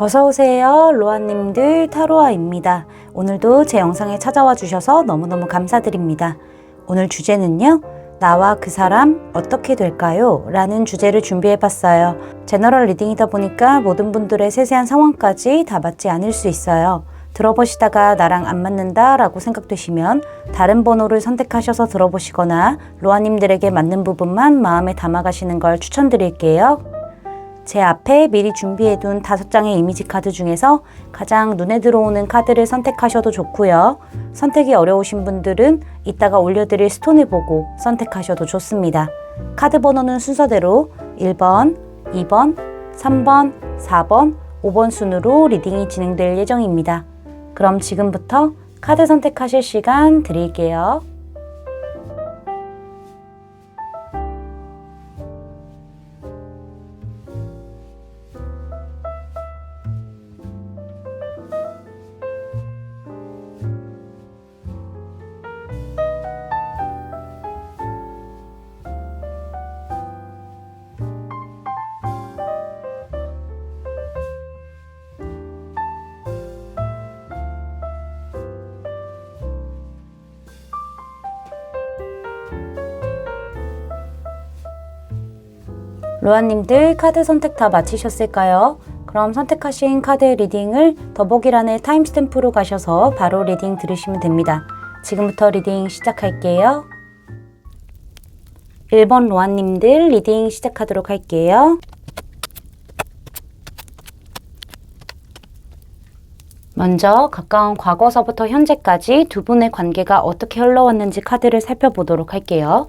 어서오세요. 로아님들 타로아입니다. 오늘도 제 영상에 찾아와 주셔서 너무너무 감사드립니다. 오늘 주제는요. 나와 그 사람 어떻게 될까요? 라는 주제를 준비해봤어요. 제너럴 리딩이다 보니까 모든 분들의 세세한 상황까지 다 맞지 않을 수 있어요. 들어보시다가 나랑 안 맞는다 라고 생각되시면 다른 번호를 선택하셔서 들어보시거나 로아님들에게 맞는 부분만 마음에 담아가시는 걸 추천드릴게요. 제 앞에 미리 준비해둔 5장의 이미지 카드 중에서 가장 눈에 들어오는 카드를 선택하셔도 좋고요. 선택이 어려우신 분들은 이따가 올려드릴 스톤을 보고 선택하셔도 좋습니다. 카드 번호는 순서대로 1번, 2번, 3번, 4번, 5번 순으로 리딩이 진행될 예정입니다. 그럼 지금부터 카드 선택하실 시간 드릴게요. 로아님들 카드 선택 다 마치셨을까요? 그럼 선택하신 카드의 리딩을 더보기란의 타임스탬프로 가셔서 바로 리딩 들으시면 됩니다. 지금부터 리딩 시작할게요. 1번 로아님들 리딩 시작하도록 할게요. 먼저 가까운 과거서부터 현재까지 두 분의 관계가 어떻게 흘러왔는지 카드를 살펴보도록 할게요.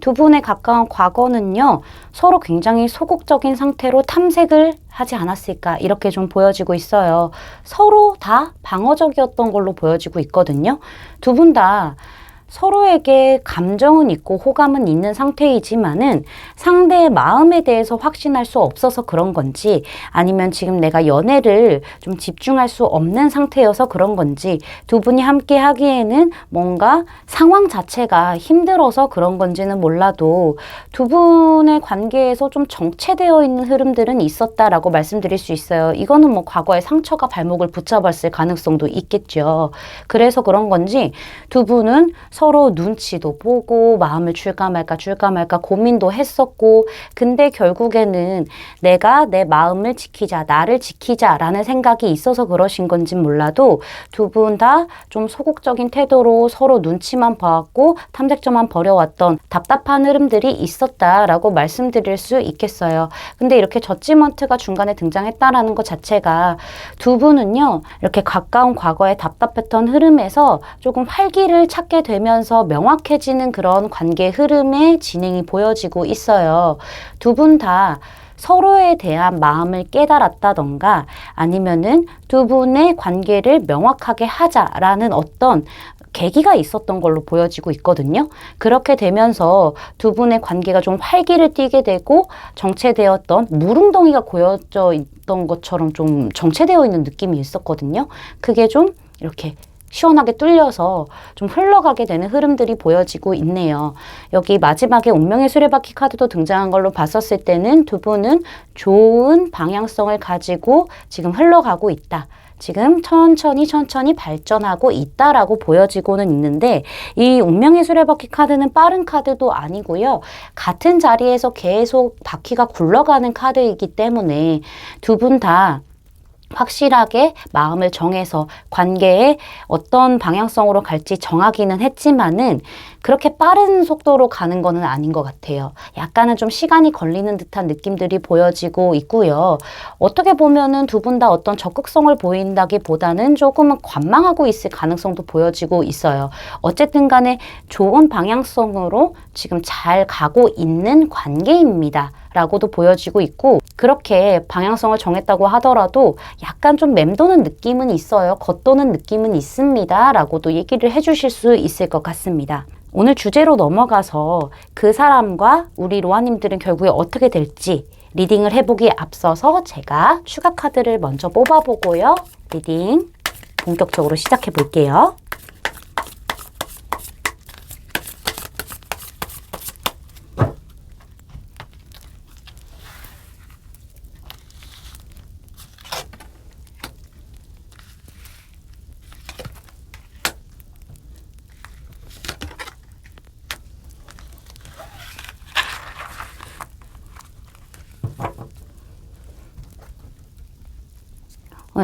두 분의 가까운 과거는요, 서로 굉장히 소극적인 상태로 탐색을 하지 않았을까, 이렇게 좀 보여지고 있어요. 서로 다 방어적이었던 걸로 보여지고 있거든요. 두 분 다 서로에게 감정은 있고 호감은 있는 상태이지만은 상대의 마음에 대해서 확신할 수 없어서 그런 건지, 아니면 지금 내가 연애를 좀 집중할 수 없는 상태여서 그런 건지, 두 분이 함께 하기에는 뭔가 상황 자체가 힘들어서 그런 건지는 몰라도 두 분의 관계에서 좀 정체되어 있는 흐름들은 있었다라고 말씀드릴 수 있어요. 이거는 뭐 과거에 상처가 발목을 붙잡았을 가능성도 있겠죠. 그래서 그런 건지 두 분은 서로 눈치도 보고 마음을 줄까 말까 고민도 했었고, 근데 결국에는 내가 내 마음을 지키자, 나를 지키자라는 생각이 있어서 그러신 건진 몰라도 두 분 다 좀 소극적인 태도로 서로 눈치만 봐왔고 탐색점만 벌여왔던 답답한 흐름들이 있었다라고 말씀드릴 수 있겠어요. 근데 이렇게 저지먼트가 중간에 등장했다라는 것 자체가 두 분은요, 이렇게 가까운 과거에 답답했던 흐름에서 조금 활기를 찾게 되면서 명확해지는 그런 관계 흐름의 진행이 보여지고 있어요. 두 분 다 서로에 대한 마음을 깨달았다던가 아니면은 두 분의 관계를 명확하게 하자라는 어떤 계기가 있었던 걸로 보여지고 있거든요. 그렇게 되면서 두 분의 관계가 좀 활기를 띠게 되고 정체되었던 물웅덩이가 고여져 있던 것처럼 좀 정체되어 있는 느낌이 있었거든요. 그게 좀 이렇게 시원하게 뚫려서 좀 흘러가게 되는 흐름들이 보여지고 있네요. 여기 마지막에 운명의 수레바퀴 카드도 등장한 걸로 봤었을 때는 두 분은 좋은 방향성을 가지고 지금 흘러가고 있다. 지금 천천히 발전하고 있다라고 보여지고는 있는데, 이 운명의 수레바퀴 카드는 빠른 카드도 아니고요. 같은 자리에서 계속 바퀴가 굴러가는 카드이기 때문에 두 분 다 확실하게 마음을 정해서 관계에 어떤 방향성으로 갈지 정하기는 했지만은 그렇게 빠른 속도로 가는 거는 아닌 것 같아요. 약간은 좀 시간이 걸리는 듯한 느낌들이 보여지고 있고요. 어떻게 보면은 두 분 다 어떤 적극성을 보인다기보다는 조금은 관망하고 있을 가능성도 보여지고 있어요. 어쨌든 간에 좋은 방향성으로 지금 잘 가고 있는 관계입니다. 라고도 보여지고 있고, 그렇게 방향성을 정했다고 하더라도 약간 좀 맴도는 느낌은 있어요. 겉도는 느낌은 있습니다. 라고도 얘기를 해주실 수 있을 것 같습니다. 오늘 주제로 넘어가서 그 사람과 우리 로아님들은 결국에 어떻게 될지 리딩을 해보기에 앞서서 제가 추가 카드를 먼저 뽑아보고요. 리딩 본격적으로 시작해 볼게요.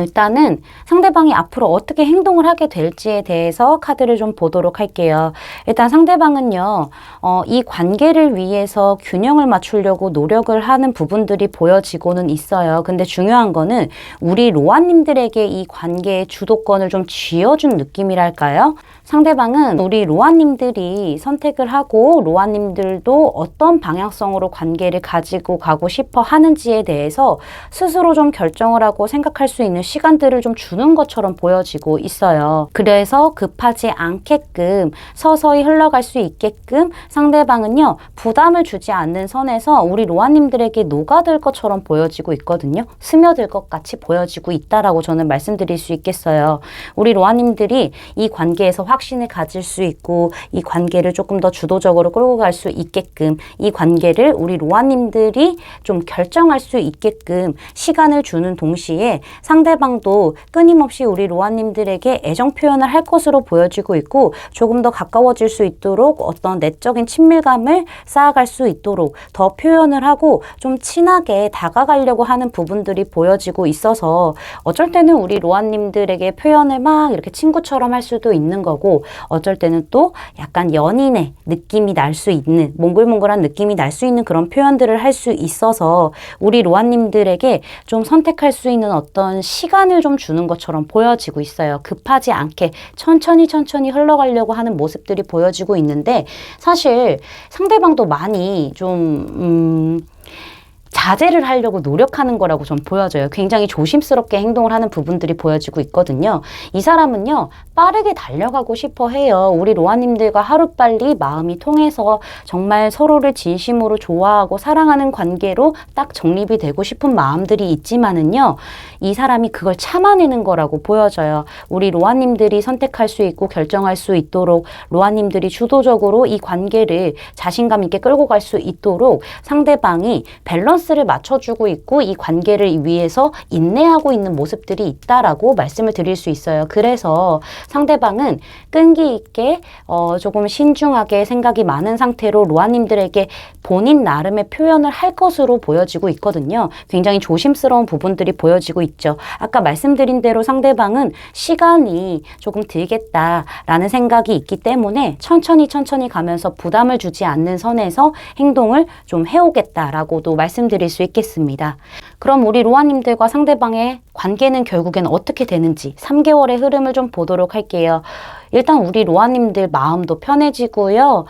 일단은 상대방이 앞으로 어떻게 행동을 하게 될지에 대해서 카드를 좀 보도록 할게요. 일단 상대방은요, 이 관계를 위해서 균형을 맞추려고 노력을 하는 부분들이 보여지고는 있어요. 근데 중요한 거는 우리 로아님들에게 이 관계의 주도권을 좀 쥐어준 느낌이랄까요? 상대방은 우리 로아님들이 선택을 하고 로아님들도 어떤 방향성으로 관계를 가지고 가고 싶어 하는지에 대해서 스스로 좀 결정을 하고 생각할 수 있는 시간들을 좀 주는 것처럼 보여지고 있어요. 그래서 급하지 않게끔 서서히 흘러갈 수 있게끔 상대방은요, 부담을 주지 않는 선에서 우리 로아님들에게 녹아들 것처럼 보여지고 있거든요. 스며들 것 같이 보여지고 있다라고 저는 말씀드릴 수 있겠어요. 우리 로아님들이 이 관계에서 확신을 가질 수 있고 이 관계를 조금 더 주도적으로 끌고 갈 수 있게끔 이 관계를 우리 로아님들이 좀 결정할 수 있게끔 시간을 주는 동시에 상대방도 끊임없이 우리 로아님들에게 애정 표현을 할 것으로 보여지고 있고 조금 더 가까워질 수 있도록 어떤 내적인 친밀감을 쌓아갈 수 있도록 더 표현을 하고 좀 친하게 다가가려고 하는 부분들이 보여지고 있어서 어쩔 때는 우리 로아님들에게 표현을 막 이렇게 친구처럼 할 수도 있는 거고 어쩔 때는 또 약간 연인의 느낌이 날 수 있는 몽글몽글한 느낌이 날 수 있는 그런 표현들을 할 수 있어서 우리 로아님들에게 좀 선택할 수 있는 어떤 시간을 좀 주는 것처럼 보여지고 있어요. 급하지 않게 천천히 흘러가려고 하는 모습들이 보여지고 있는데 사실 상대방도 많이 좀 자제를 하려고 노력하는 거라고 좀 보여져요. 굉장히 조심스럽게 행동을 하는 부분들이 보여지고 있거든요. 이 사람은요, 빠르게 달려가고 싶어 해요. 우리 로아님들과 하루빨리 마음이 통해서 정말 서로를 진심으로 좋아하고 사랑하는 관계로 딱 정립이 되고 싶은 마음들이 있지만은요, 이 사람이 그걸 참아내는 거라고 보여져요. 우리 로아님들이 선택할 수 있고 결정할 수 있도록 로아님들이 주도적으로 이 관계를 자신감 있게 끌고 갈 수 있도록 상대방이 밸런스를 맞춰주고 있고 이 관계를 위해서 인내하고 있는 모습들이 있다라고 말씀을 드릴 수 있어요. 그래서 상대방은 끈기 있게 조금 신중하게 생각이 많은 상태로 로아님들에게 본인 나름의 표현을 할 것으로 보여지고 있거든요. 굉장히 조심스러운 부분들이 보여지고 있죠. 아까 말씀드린 대로 상대방은 시간이 조금 들겠다라는 생각이 있기 때문에 천천히 가면서 부담을 주지 않는 선에서 행동을 좀 해오겠다라고도 말씀드릴 수 있겠습니다. 그럼 우리 로아님들과 상대방의 관계는 결국엔 어떻게 되는지 3개월의 흐름을 좀 보도록 할게요. 일단 우리 로아님들 마음도 편해지고요.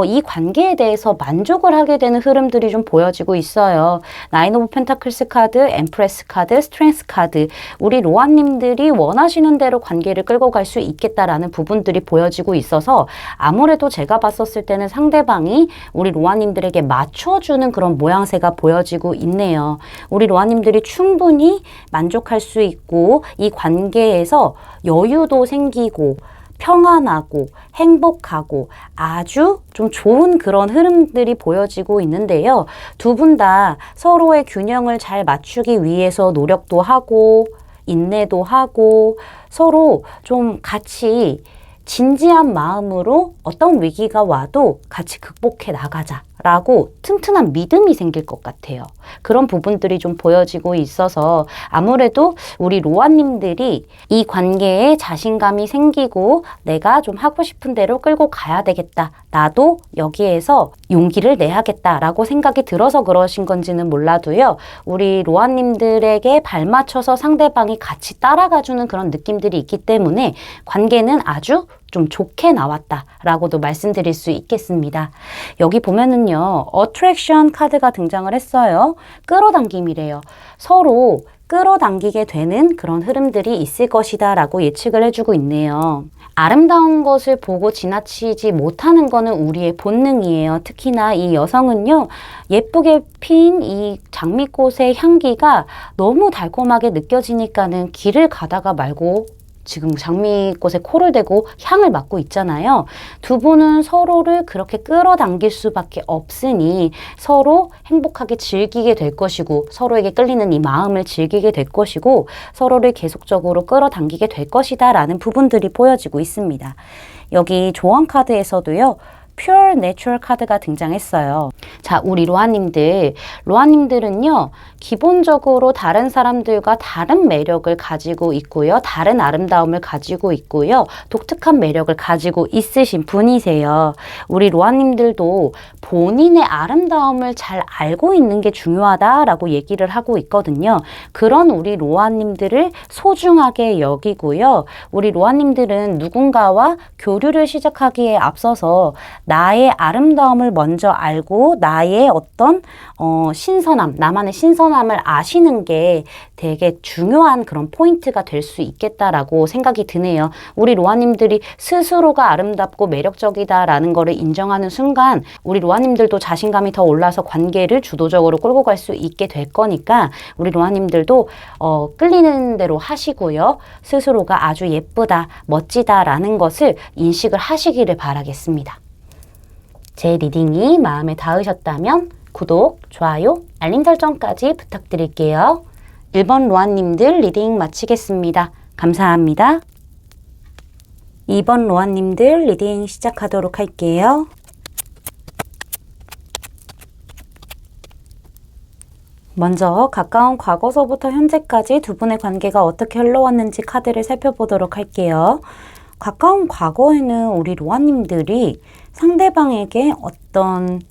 이 관계에 대해서 만족을 하게 되는 흐름들이 좀 보여지고 있어요. 나인 오브 펜타클스 카드, 엠프레스 카드, 스트렝스 카드. 우리 로아님들이 원하시는 대로 관계를 끌고 갈 수 있겠다라는 부분들이 보여지고 있어서 아무래도 제가 봤었을 때는 상대방이 우리 로아님들에게 맞춰주는 그런 모양새가 보여지고 있네요. 우리 로아님들이 충분히 만족할 수 있고 이 관계에서 여유도 생기고 평안하고 행복하고 아주 좀 좋은 그런 흐름들이 보여지고 있는데요. 두 분 다 서로의 균형을 잘 맞추기 위해서 노력도 하고 인내도 하고 서로 좀 같이 진지한 마음으로 어떤 위기가 와도 같이 극복해 나가자 라고 튼튼한 믿음이 생길 것 같아요. 그런 부분들이 좀 보여지고 있어서 아무래도 우리 로아님들이 이 관계에 자신감이 생기고 내가 좀 하고 싶은 대로 끌고 가야 되겠다. 나도 여기에서 용기를 내야겠다라고 생각이 들어서 그러신 건지는 몰라도요. 우리 로아님들에게 발맞춰서 상대방이 같이 따라가주는 그런 느낌들이 있기 때문에 관계는 아주 좀 좋게 나왔다라고도 말씀드릴 수 있겠습니다. 여기 보면은요, 어트랙션 카드가 등장을 했어요. 끌어당김이래요. 서로 끌어당기게 되는 그런 흐름들이 있을 것이다 라고 예측을 해주고 있네요. 아름다운 것을 보고 지나치지 못하는 거는 우리의 본능이에요. 특히나 이 여성은요, 예쁘게 핀 이 장미꽃의 향기가 너무 달콤하게 느껴지니까는 길을 가다가 말고 지금 장미꽃에 코를 대고 향을 맡고 있잖아요. 두 분은 서로를 그렇게 끌어당길 수밖에 없으니 서로 행복하게 즐기게 될 것이고 서로에게 끌리는 이 마음을 즐기게 될 것이고 서로를 계속적으로 끌어당기게 될 것이다 라는 부분들이 보여지고 있습니다. 여기 조언 카드에서도요. Pure Natural 카드가 등장했어요. 자, 우리 로아님들은요, 기본적으로 다른 사람들과 다른 매력을 가지고 있고요. 다른 아름다움을 가지고 있고요. 독특한 매력을 가지고 있으신 분이세요. 우리 로아님들도 본인의 아름다움을 잘 알고 있는 게 중요하다라고 얘기를 하고 있거든요. 그런 우리 로아님들을 소중하게 여기고요. 우리 로아님들은 누군가와 교류를 시작하기에 앞서서 나의 아름다움을 먼저 알고 나의 어떤 신선함, 나만의 신선함을 아시는 게 되게 중요한 그런 포인트가 될 수 있겠다라고 생각이 드네요. 우리 로아님들이 스스로가 아름답고 매력적이다라는 거를 인정하는 순간 우리 로아님들도 자신감이 더 올라서 관계를 주도적으로 끌고 갈 수 있게 될 거니까 우리 로아님들도 끌리는 대로 하시고요. 스스로가 아주 예쁘다, 멋지다라는 것을 인식을 하시기를 바라겠습니다. 제 리딩이 마음에 닿으셨다면 구독, 좋아요, 알림 설정까지 부탁드릴게요. 1번 로아님들 리딩 마치겠습니다. 감사합니다. 2번 로아님들 리딩 시작하도록 할게요. 먼저 가까운 과거서부터 현재까지 두 분의 관계가 어떻게 흘러왔는지 카드를 살펴보도록 할게요. 가까운 과거에는 우리 로아님들이 상대방에게 어떤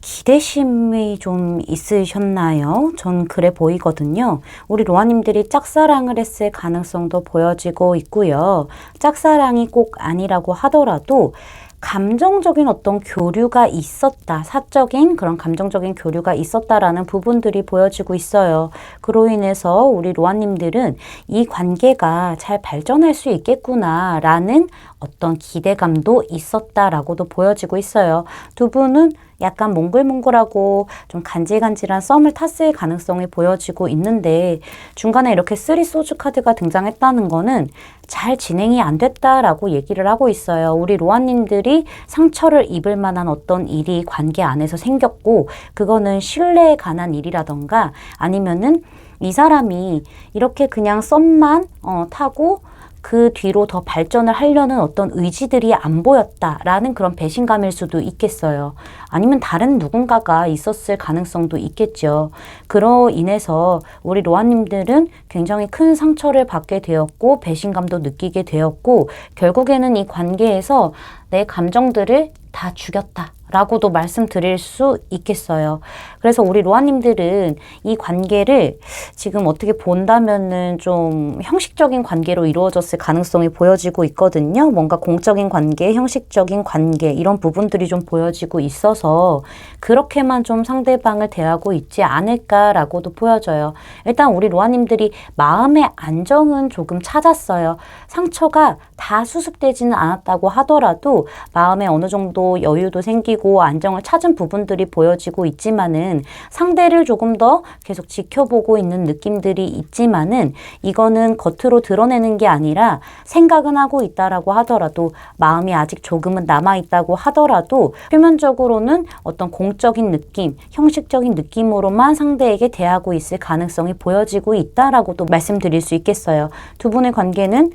기대심이 좀 있으셨나요? 전 그래 보이거든요. 우리 로아님들이 짝사랑을 했을 가능성도 보여지고 있고요. 짝사랑이 꼭 아니라고 하더라도 감정적인 어떤 교류가 있었다. 사적인 그런 감정적인 교류가 있었다라는 부분들이 보여지고 있어요. 그로 인해서 우리 로아님들은 이 관계가 잘 발전할 수 있겠구나라는 어떤 기대감도 있었다라고도 보여지고 있어요. 두 분은 약간 몽글몽글하고 좀 간질간질한 썸을 탔을 가능성이 보여지고 있는데 중간에 이렇게 쓰리 소주 카드가 등장했다는 거는 잘 진행이 안 됐다라고 얘기를 하고 있어요. 우리 로아님들이 상처를 입을 만한 어떤 일이 관계 안에서 생겼고 그거는 신뢰에 관한 일이라던가 아니면은 이 사람이 이렇게 그냥 썸만 타고 그 뒤로 더 발전을 하려는 어떤 의지들이 안 보였다라는 그런 배신감일 수도 있겠어요. 아니면 다른 누군가가 있었을 가능성도 있겠죠. 그로 인해서 우리 로아님들은 굉장히 큰 상처를 받게 되었고 배신감도 느끼게 되었고 결국에는 이 관계에서 내 감정들을 다 죽였다. 라고도 말씀드릴 수 있겠어요. 그래서 우리 로아님들은 이 관계를 지금 어떻게 본다면은 좀 형식적인 관계로 이루어졌을 가능성이 보여지고 있거든요. 뭔가 공적인 관계, 형식적인 관계 이런 부분들이 좀 보여지고 있어서 그렇게만 좀 상대방을 대하고 있지 않을까라고도 보여져요. 일단 우리 로아님들이 마음의 안정은 조금 찾았어요. 상처가 다 수습되지는 않았다고 하더라도 마음에 어느 정도 여유도 생기고 안정을 찾은 부분들이 보여지고 있지만은 상대를 조금 더 계속 지켜보고 있는 느낌들이 있지만은 이거는 겉으로 드러내는 게 아니라 생각은 하고 있다라고 하더라도 마음이 아직 조금은 남아있다고 하더라도 표면적으로는 어떤 공적인 느낌, 형식적인 느낌으로만 상대에게 대하고 있을 가능성이 보여지고 있다라고도 말씀드릴 수 있겠어요. 두 분의 관계는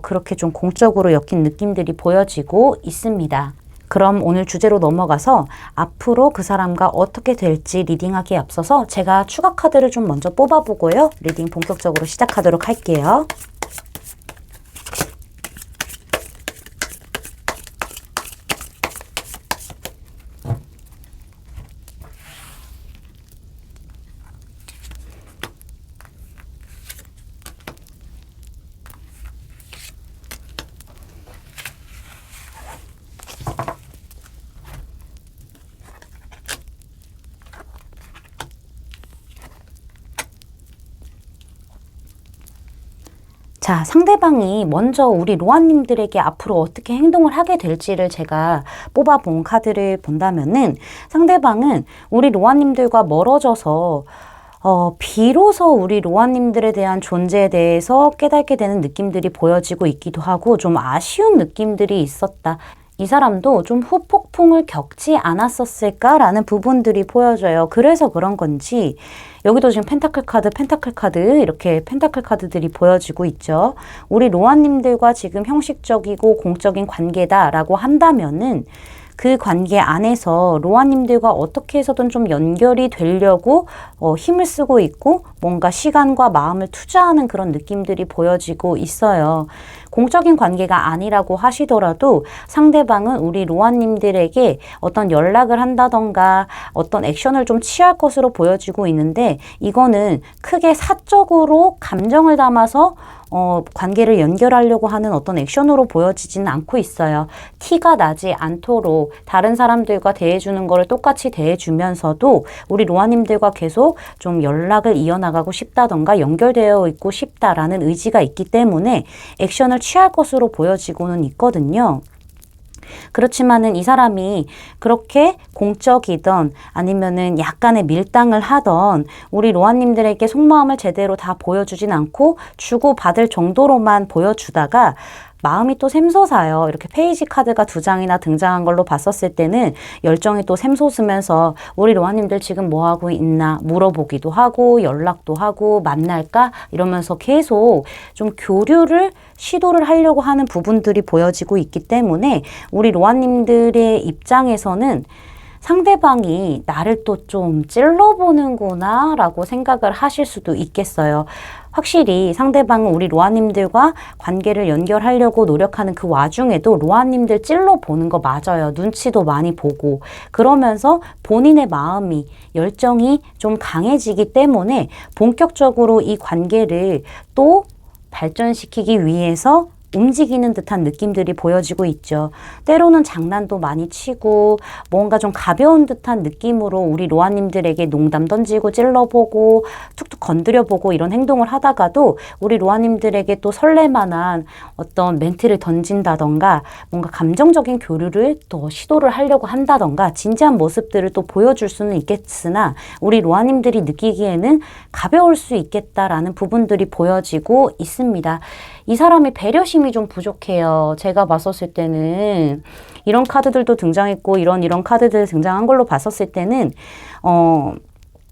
그렇게 좀 공적으로 엮인 느낌들이 보여지고 있습니다. 그럼 오늘 주제로 넘어가서 앞으로 그 사람과 어떻게 될지 리딩하기에 앞서서 제가 추가 카드를 좀 먼저 뽑아보고요. 리딩 본격적으로 시작하도록 할게요. 자, 상대방이 먼저 우리 로아님들에게 앞으로 어떻게 행동을 하게 될지를 제가 뽑아본 카드를 본다면은 상대방은 우리 로아님들과 멀어져서 비로소 우리 로아님들에 대한 존재에 대해서 깨닫게 되는 느낌들이 보여지고 있기도 하고 좀 아쉬운 느낌들이 있었다. 이 사람도 좀 후폭풍을 겪지 않았었을까라는 부분들이 보여져요. 그래서 그런 건지 여기도 지금 펜타클 카드 이렇게 펜타클 카드들이 보여지고 있죠. 우리 로아님들과 지금 형식적이고 공적인 관계다라고 한다면은 그 관계 안에서 로아님들과 어떻게 해서든 좀 연결이 되려고 힘을 쓰고 있고 뭔가 시간과 마음을 투자하는 그런 느낌들이 보여지고 있어요. 공적인 관계가 아니라고 하시더라도 상대방은 우리 로아님들에게 어떤 연락을 한다던가 어떤 액션을 좀 취할 것으로 보여지고 있는데, 이거는 크게 사적으로 감정을 담아서 관계를 연결하려고 하는 어떤 액션으로 보여지지는 않고 있어요. 티가 나지 않도록 다른 사람들과 대해주는 거를 똑같이 대해주면서도 우리 로아님들과 계속 좀 연락을 이어나가고 싶다던가 연결되어 있고 싶다라는 의지가 있기 때문에 액션을 취할 것으로 보여지고는 있거든요. 그렇지만은 이 사람이 그렇게 공적이던 아니면은 약간의 밀당을 하던 우리 로아님들에게 속마음을 제대로 다 보여주진 않고 주고받을 정도로만 보여주다가 마음이 또 샘솟아요. 이렇게 페이지 카드가 2장이나 등장한 걸로 봤었을 때는 열정이 또 샘솟으면서 우리 로아님들 지금 뭐 하고 있나 물어보기도 하고 연락도 하고 만날까 이러면서 계속 좀 교류를 시도를 하려고 하는 부분들이 보여지고 있기 때문에 우리 로아님들의 입장에서는 상대방이 나를 또 좀 찔러보는구나 라고 생각을 하실 수도 있겠어요. 확실히 상대방은 우리 로아님들과 관계를 연결하려고 노력하는 그 와중에도 로아님들 찔러보는 거 맞아요. 눈치도 많이 보고. 그러면서 본인의 마음이, 열정이 좀 강해지기 때문에 본격적으로 이 관계를 또 발전시키기 위해서 움직이는 듯한 느낌들이 보여지고 있죠. 때로는 장난도 많이 치고 뭔가 좀 가벼운 듯한 느낌으로 우리 로아님들에게 농담 던지고 찔러보고 툭툭 건드려보고 이런 행동을 하다가도 우리 로아님들에게 또 설레만한 어떤 멘트를 던진다던가 뭔가 감정적인 교류를 또 시도를 하려고 한다던가 진지한 모습들을 또 보여줄 수는 있겠으나 우리 로아님들이 느끼기에는 가벼울 수 있겠다라는 부분들이 보여지고 있습니다. 이 사람이 배려심이 좀 부족해요. 제가 봤었을 때는 이런 카드들도 등장했고 이런 카드들 등장한 걸로 봤었을 때는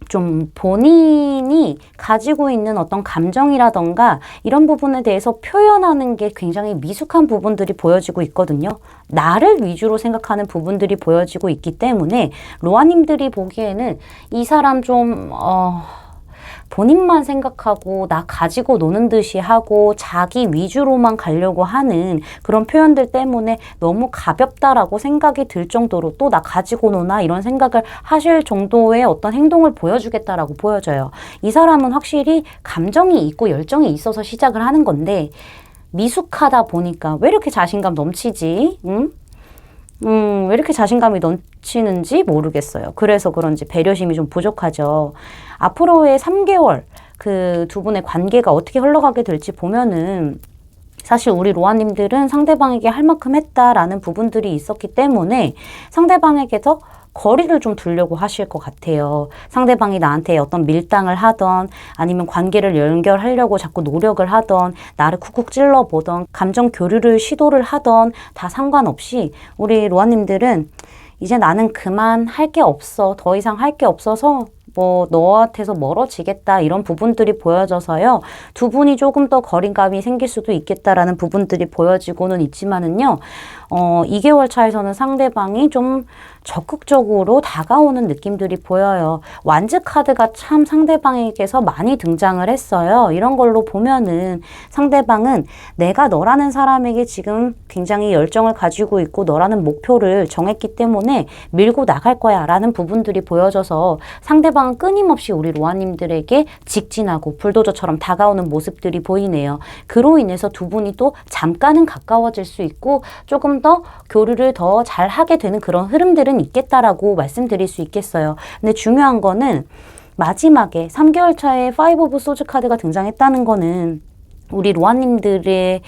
좀 본인이 가지고 있는 어떤 감정이라던가 이런 부분에 대해서 표현하는 게 굉장히 미숙한 부분들이 보여지고 있거든요. 나를 위주로 생각하는 부분들이 보여지고 있기 때문에 로아님들이 보기에는 이 사람 좀 본인만 생각하고 나 가지고 노는 듯이 하고 자기 위주로만 가려고 하는 그런 표현들 때문에 너무 가볍다라고 생각이 들 정도로 또 나 가지고 노나 이런 생각을 하실 정도의 어떤 행동을 보여주겠다라고 보여져요. 이 사람은 확실히 감정이 있고 열정이 있어서 시작을 하는 건데 미숙하다 보니까 왜 이렇게 자신감 넘치지? 응? 왜 이렇게 자신감이 넘치는지 모르겠어요. 그래서 그런지 배려심이 좀 부족하죠. 앞으로의 3개월 그 두 분의 관계가 어떻게 흘러가게 될지 보면은 사실 우리 로아님들은 상대방에게 할 만큼 했다라는 부분들이 있었기 때문에 상대방에게서 거리를 좀 두려고 하실 것 같아요. 상대방이 나한테 어떤 밀당을 하던 아니면 관계를 연결하려고 자꾸 노력을 하던 나를 쿡쿡 찔러보던 감정 교류를 시도를 하던 다 상관없이 우리 로아님들은 이제 나는 그만 할 게 없어. 더 이상 할 게 없어서 뭐 너한테서 멀어지겠다 이런 부분들이 보여져서요. 두 분이 조금 더 거리감이 생길 수도 있겠다라는 부분들이 보여지고는 있지만은요. 2개월 차에서는 상대방이 좀 적극적으로 다가오는 느낌들이 보여요. 완즈 카드가 참 상대방에게서 많이 등장을 했어요. 이런 걸로 보면은 상대방은 내가 너라는 사람에게 지금 굉장히 열정을 가지고 있고 너라는 목표를 정했기 때문에 밀고 나갈 거야 라는 부분들이 보여져서 상대방은 끊임없이 우리 로아님들에게 직진하고 불도저처럼 다가오는 모습들이 보이네요. 그로 인해서 두 분이 또 잠깐은 가까워질 수 있고 조금 더 교류를 더 잘하게 되는 그런 흐름들은 있겠다라고 말씀드릴 수 있겠어요. 근데 중요한 거는 마지막에 3개월 차에 5 오브 소즈 카드가 등장했다는 거는 우리 로아님들의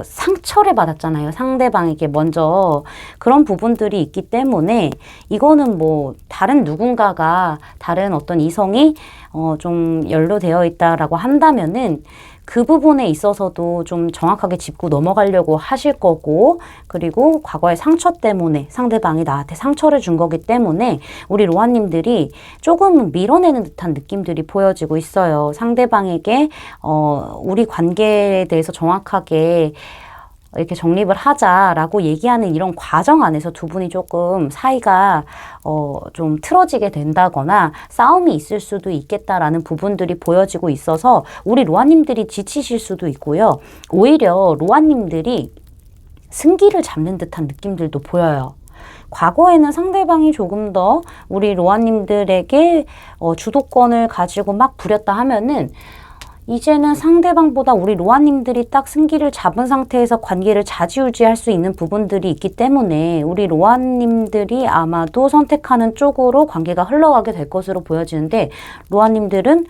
상처를 받았잖아요. 상대방에게 먼저. 그런 부분들이 있기 때문에 이거는 뭐 다른 누군가가 다른 어떤 이성이 좀 연루되어 있다라고 한다면은 그 부분에 있어서도 좀 정확하게 짚고 넘어가려고 하실 거고, 그리고 과거의 상처 때문에 상대방이 나한테 상처를 준 거기 때문에 우리 로아님들이 조금 밀어내는 듯한 느낌들이 보여지고 있어요. 상대방에게 우리 관계에 대해서 정확하게 이렇게 정립을 하자라고 얘기하는 이런 과정 안에서 두 분이 조금 사이가 좀 틀어지게 된다거나 싸움이 있을 수도 있겠다라는 부분들이 보여지고 있어서 우리 로아님들이 지치실 수도 있고요. 오히려 로아님들이 승기를 잡는 듯한 느낌들도 보여요. 과거에는 상대방이 조금 더 우리 로아님들에게 주도권을 가지고 막 부렸다 하면은 이제는 상대방보다 우리 로아님들이 딱 승기를 잡은 상태에서 관계를 좌지우지할 수 있는 부분들이 있기 때문에 우리 로아님들이 아마도 선택하는 쪽으로 관계가 흘러가게 될 것으로 보여지는데 로아님들은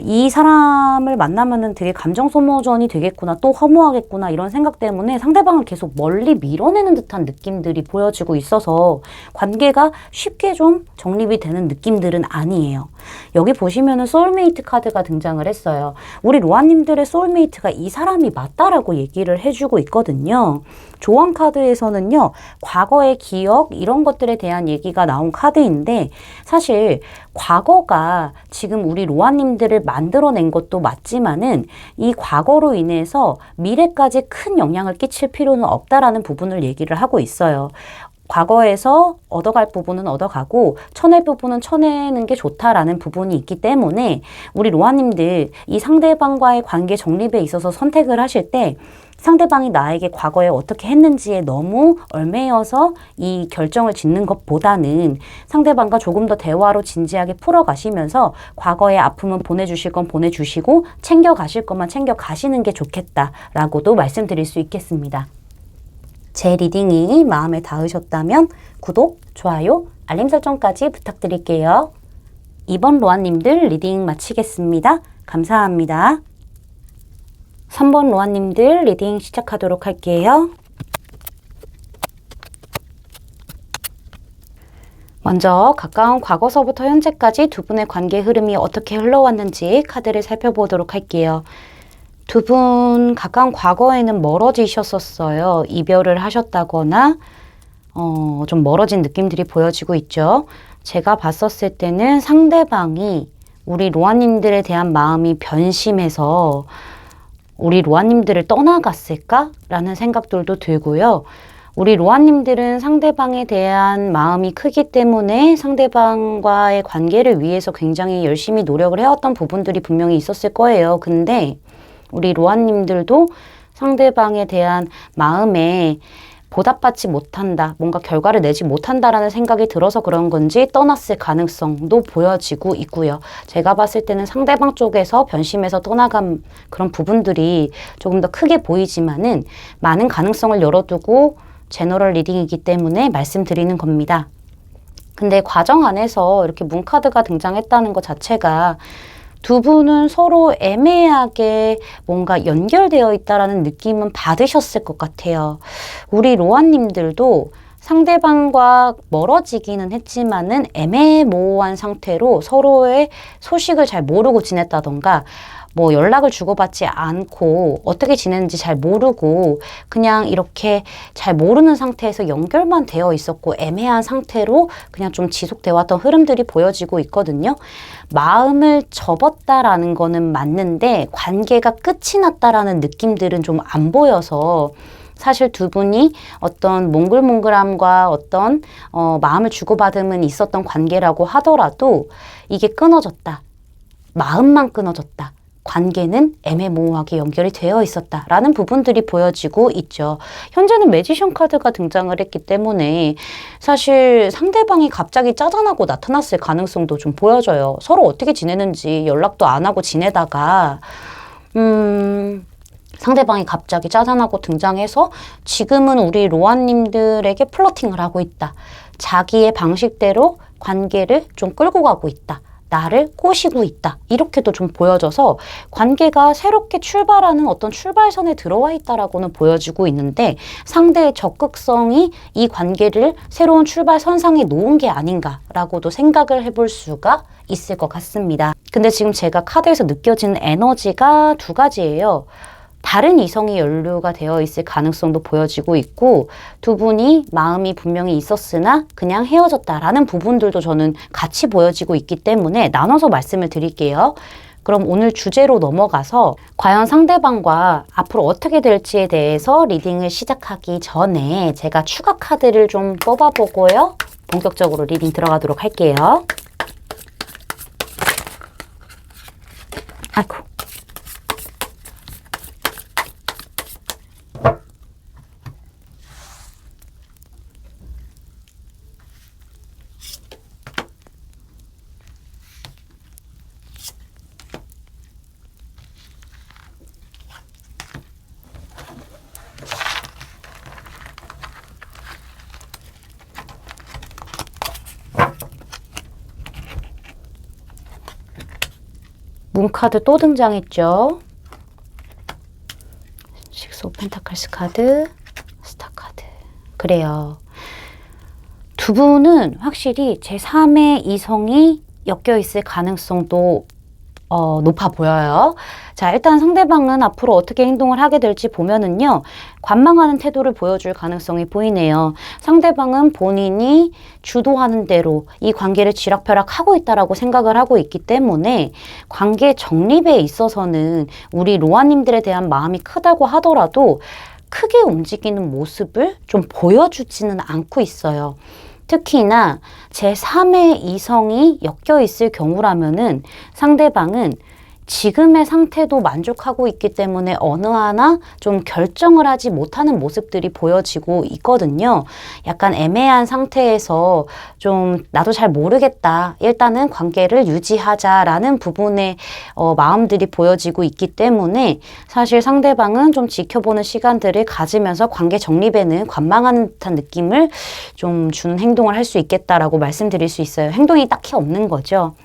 이 사람을 만나면은 되게 감정 소모전이 되겠구나, 또 허무하겠구나, 이런 생각 때문에 상대방을 계속 멀리 밀어내는 듯한 느낌들이 보여지고 있어서 관계가 쉽게 좀 정립이 되는 느낌들은 아니에요. 여기 보시면은 소울메이트 카드가 등장을 했어요. 우리 로아님들의 소울메이트가 이 사람이 맞다라고 얘기를 해주고 있거든요. 조언 카드에서는요, 과거의 기억, 이런 것들에 대한 얘기가 나온 카드인데, 사실 과거가 지금 우리 로아님들을 만들어낸 것도 맞지만은 이 과거로 인해서 미래까지 큰 영향을 끼칠 필요는 없다라는 부분을 얘기를 하고 있어요. 과거에서 얻어갈 부분은 얻어가고 쳐낼 부분은 쳐내는 게 좋다라는 부분이 있기 때문에 우리 로아님들 이 상대방과의 관계 정립에 있어서 선택을 하실 때 상대방이 나에게 과거에 어떻게 했는지에 너무 얽매여서 이 결정을 짓는 것보다는 상대방과 조금 더 대화로 진지하게 풀어가시면서 과거의 아픔은 보내주실 건 보내주시고 챙겨가실 것만 챙겨가시는 게 좋겠다라고도 말씀드릴 수 있겠습니다. 제 리딩이 마음에 닿으셨다면 구독, 좋아요, 알림 설정까지 부탁드릴게요. 이번 로아님들 리딩 마치겠습니다. 감사합니다. 3번 로아님들 리딩 시작하도록 할게요. 먼저 가까운 과거서부터 현재까지 두 분의 관계 흐름이 어떻게 흘러왔는지 카드를 살펴보도록 할게요. 두 분 가까운 과거에는 멀어지셨었어요. 이별을 하셨다거나 좀 멀어진 느낌들이 보여지고 있죠. 제가 봤었을 때는 상대방이 우리 로아님들에 대한 마음이 변심해서 우리 로아님들을 떠나갔을까? 라는 생각들도 들고요. 우리 로아님들은 상대방에 대한 마음이 크기 때문에 상대방과의 관계를 위해서 굉장히 열심히 노력을 해왔던 부분들이 분명히 있었을 거예요. 근데 우리 로아님들도 상대방에 대한 마음에 보답받지 못한다, 뭔가 결과를 내지 못한다라는 생각이 들어서 그런 건지 떠났을 가능성도 보여지고 있고요. 제가 봤을 때는 상대방 쪽에서 변심해서 떠나간 그런 부분들이 조금 더 크게 보이지만은 많은 가능성을 열어두고 제너럴 리딩이기 때문에 말씀드리는 겁니다. 근데 과정 안에서 이렇게 문카드가 등장했다는 것 자체가 두 분은 서로 애매하게 뭔가 연결되어 있다라는 느낌은 받으셨을 것 같아요. 우리 로아님들도 상대방과 멀어지기는 했지만은 애매모호한 상태로 서로의 소식을 잘 모르고 지냈다던가 뭐 연락을 주고받지 않고 어떻게 지내는지 잘 모르고 그냥 이렇게 잘 모르는 상태에서 연결만 되어 있었고 애매한 상태로 그냥 좀 지속돼 왔던 흐름들이 보여지고 있거든요. 마음을 접었다라는 거는 맞는데 관계가 끝이 났다라는 느낌들은 좀 안 보여서 사실 두 분이 어떤 몽글몽글함과 어떤 마음을 주고받음은 있었던 관계라고 하더라도 이게 끊어졌다. 마음만 끊어졌다. 관계는 애매모호하게 연결이 되어 있었다라는 부분들이 보여지고 있죠. 현재는 매지션 카드가 등장을 했기 때문에 사실 상대방이 갑자기 짜잔하고 나타났을 가능성도 좀 보여져요. 서로 어떻게 지내는지 연락도 안 하고 지내다가 상대방이 갑자기 짜잔하고 등장해서 지금은 우리 로아님들에게 플러팅을 하고 있다. 자기의 방식대로 관계를 좀 끌고 가고 있다. 나를 꼬시고 있다. 이렇게도 좀 보여져서 관계가 새롭게 출발하는 어떤 출발선에 들어와 있다라고는 보여지고 있는데 상대의 적극성이 이 관계를 새로운 출발선상에 놓은 게 아닌가라고도 생각을 해볼 수가 있을 것 같습니다. 근데 지금 제가 카드에서 느껴지는 에너지가 두 가지예요. 다른 이성이 연루가 되어 있을 가능성도 보여지고 있고 두 분이 마음이 분명히 있었으나 그냥 헤어졌다라는 부분들도 저는 같이 보여지고 있기 때문에 나눠서 말씀을 드릴게요. 그럼 오늘 주제로 넘어가서 과연 상대방과 앞으로 어떻게 될지에 대해서 리딩을 시작하기 전에 제가 추가 카드를 좀 뽑아보고요. 본격적으로 리딩 들어가도록 할게요. 아이고. 문카드 또 등장했죠. 식스 오브 펜타클스 카드, 스타 카드. 그래요. 두 분은 확실히 제3의 이성이 엮여 있을 가능성도 높아 보여요. 자, 일단 상대방은 앞으로 어떻게 행동을 하게 될지 보면은요, 관망하는 태도를 보여줄 가능성이 보이네요. 상대방은 본인이 주도하는 대로 이 관계를 쥐락펴락하고 있다라고 생각을 하고 있기 때문에 관계 정립에 있어서는 우리 로아님들에 대한 마음이 크다고 하더라도 크게 움직이는 모습을 좀 보여주지는 않고 있어요. 특히나 제3의 이성이 엮여 있을 경우라면은 상대방은 지금의 상태도 만족하고 있기 때문에 어느 하나 좀 결정을 하지 못하는 모습들이 보여지고 있거든요. 약간 애매한 상태에서 좀 나도 잘 모르겠다. 일단은 관계를 유지하자라는 부분의 마음들이 보여지고 있기 때문에 사실 상대방은 좀 지켜보는 시간들을 가지면서 관계 정립에는 관망하는 듯한 느낌을 좀 주는 행동을 할 수 있겠다라고 말씀드릴 수 있어요. 행동이 딱히 없는 거죠.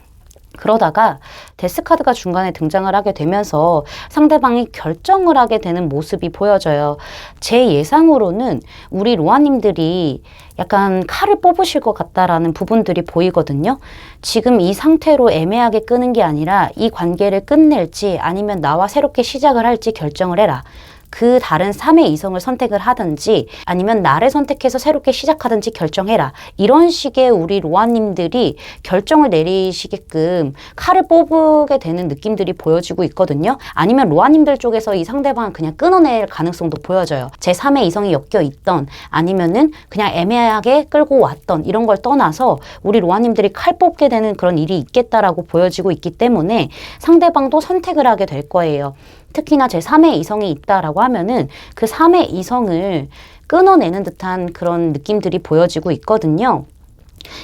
그러다가 데스카드가 중간에 등장을 하게 되면서 상대방이 결정을 하게 되는 모습이 보여져요. 제 예상으로는 우리 로아님들이 약간 칼을 뽑으실 것 같다라는 부분들이 보이거든요. 지금 이 상태로 애매하게 끄는 게 아니라 이 관계를 끝낼지 아니면 나와 새롭게 시작을 할지 결정을 해라. 그 다른 3의 이성을 선택을 하든지 아니면 나를 선택해서 새롭게 시작하든지 결정해라. 이런 식의 우리 로아님들이 결정을 내리시게끔 칼을 뽑게 되는 느낌들이 보여지고 있거든요. 아니면 로아님들 쪽에서 이 상대방을 그냥 끊어낼 가능성도 보여져요. 제3의 이성이 엮여 있던 아니면은 그냥 애매하게 끌고 왔던 이런 걸 떠나서 우리 로아님들이 칼 뽑게 되는 그런 일이 있겠다라고 보여지고 있기 때문에 상대방도 선택을 하게 될 거예요. 특히나 제3의 이성이 있다라고 하면은 그 3의 이성을 끊어내는 듯한 그런 느낌들이 보여지고 있거든요.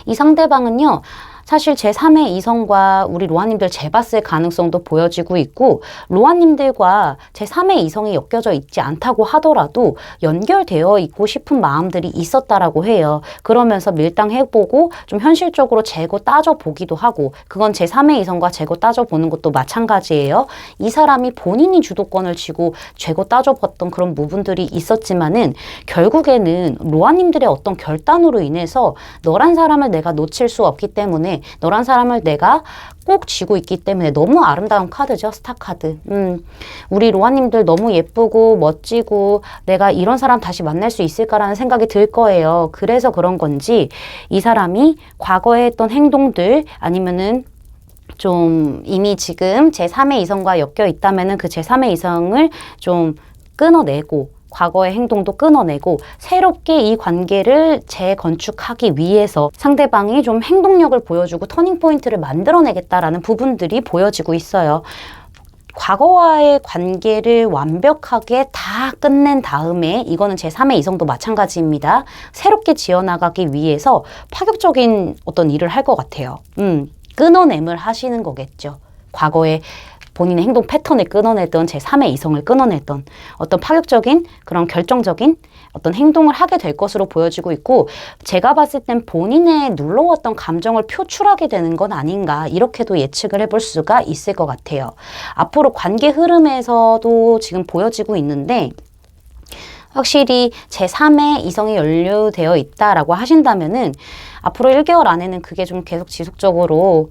이 상대방은요, 사실 제3의 이성과 우리 로아님들 재봤을 가능성도 보여지고 있고 로아님들과 제3의 이성이 엮여져 있지 않다고 하더라도 연결되어 있고 싶은 마음들이 있었다라고 해요. 그러면서 밀당해보고 좀 현실적으로 재고 따져보기도 하고 그건 제3의 이성과 재고 따져보는 것도 마찬가지예요. 이 사람이 본인이 주도권을 쥐고 재고 따져봤던 그런 부분들이 있었지만은 결국에는 로아님들의 어떤 결단으로 인해서 너란 사람을 내가 놓칠 수 없기 때문에 너란 사람을 내가 꼭 쥐고 있기 때문에 너무 아름다운 카드죠. 스타 카드. 우리 로아님들 너무 예쁘고 멋지고 내가 이런 사람 다시 만날 수 있을까라는 생각이 들 거예요. 그래서 그런 건지 이 사람이 과거에 했던 행동들 아니면은 좀 이미 지금 제3의 이성과 엮여 있다면은 그 제3의 이성을 좀 끊어내고 과거의 행동도 끊어내고 새롭게 이 관계를 재건축하기 위해서 상대방이 좀 행동력을 보여주고 터닝포인트를 만들어내겠다라는 부분들이 보여지고 있어요. 과거와의 관계를 완벽하게 다 끝낸 다음에 이거는 제3의 이성도 마찬가지입니다. 새롭게 지어나가기 위해서 파격적인 어떤 일을 할 것 같아요. 끊어냄을 하시는 거겠죠. 과거에 본인의 행동 패턴을 끊어내던 제3의 이성을 끊어내던 어떤 파격적인 그런 결정적인 어떤 행동을 하게 될 것으로 보여지고 있고 제가 봤을 땐 본인의 눌러왔던 감정을 표출하게 되는 건 아닌가 이렇게도 예측을 해볼 수가 있을 것 같아요. 앞으로 관계 흐름에서도 지금 보여지고 있는데 확실히 제3의 이성이 연루되어 있다라고 하신다면은 앞으로 1개월 안에는 그게 좀 계속 지속적으로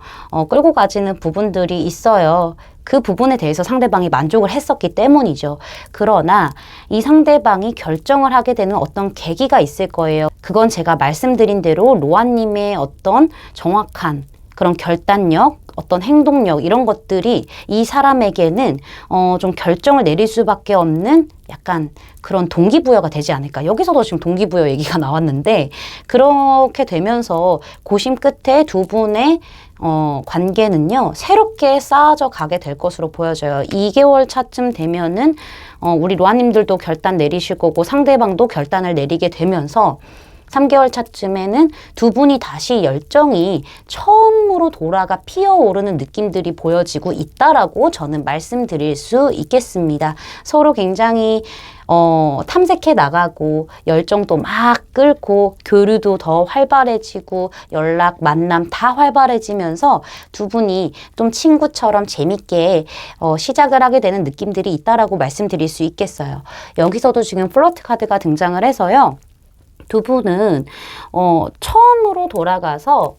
끌고 가지는 부분들이 있어요. 그 부분에 대해서 상대방이 만족을 했었기 때문이죠. 그러나 이 상대방이 결정을 하게 되는 어떤 계기가 있을 거예요. 그건 제가 말씀드린 대로 로아님의 어떤 정확한 그런 결단력, 어떤 행동력 이런 것들이 이 사람에게는 좀 결정을 내릴 수밖에 없는 약간 그런 동기부여가 되지 않을까. 여기서도 지금 동기부여 얘기가 나왔는데 그렇게 되면서 고심 끝에 두 분의 관계는요, 새롭게 쌓아져 가게 될 것으로 보여져요. 2개월 차쯤 되면은, 우리 로아님들도 결단 내리실 거고 상대방도 결단을 내리게 되면서 3개월 차쯤에는 두 분이 다시 열정이 처음으로 돌아가 피어오르는 느낌들이 보여지고 있다라고 저는 말씀드릴 수 있겠습니다. 서로 굉장히 탐색해 나가고 열정도 막 끓고 교류도 더 활발해지고 연락, 만남 다 활발해지면서 두 분이 좀 친구처럼 재밌게 시작을 하게 되는 느낌들이 있다라고 말씀드릴 수 있겠어요. 여기서도 지금 플러트 카드가 등장을 해서요. 두 분은 처음으로 돌아가서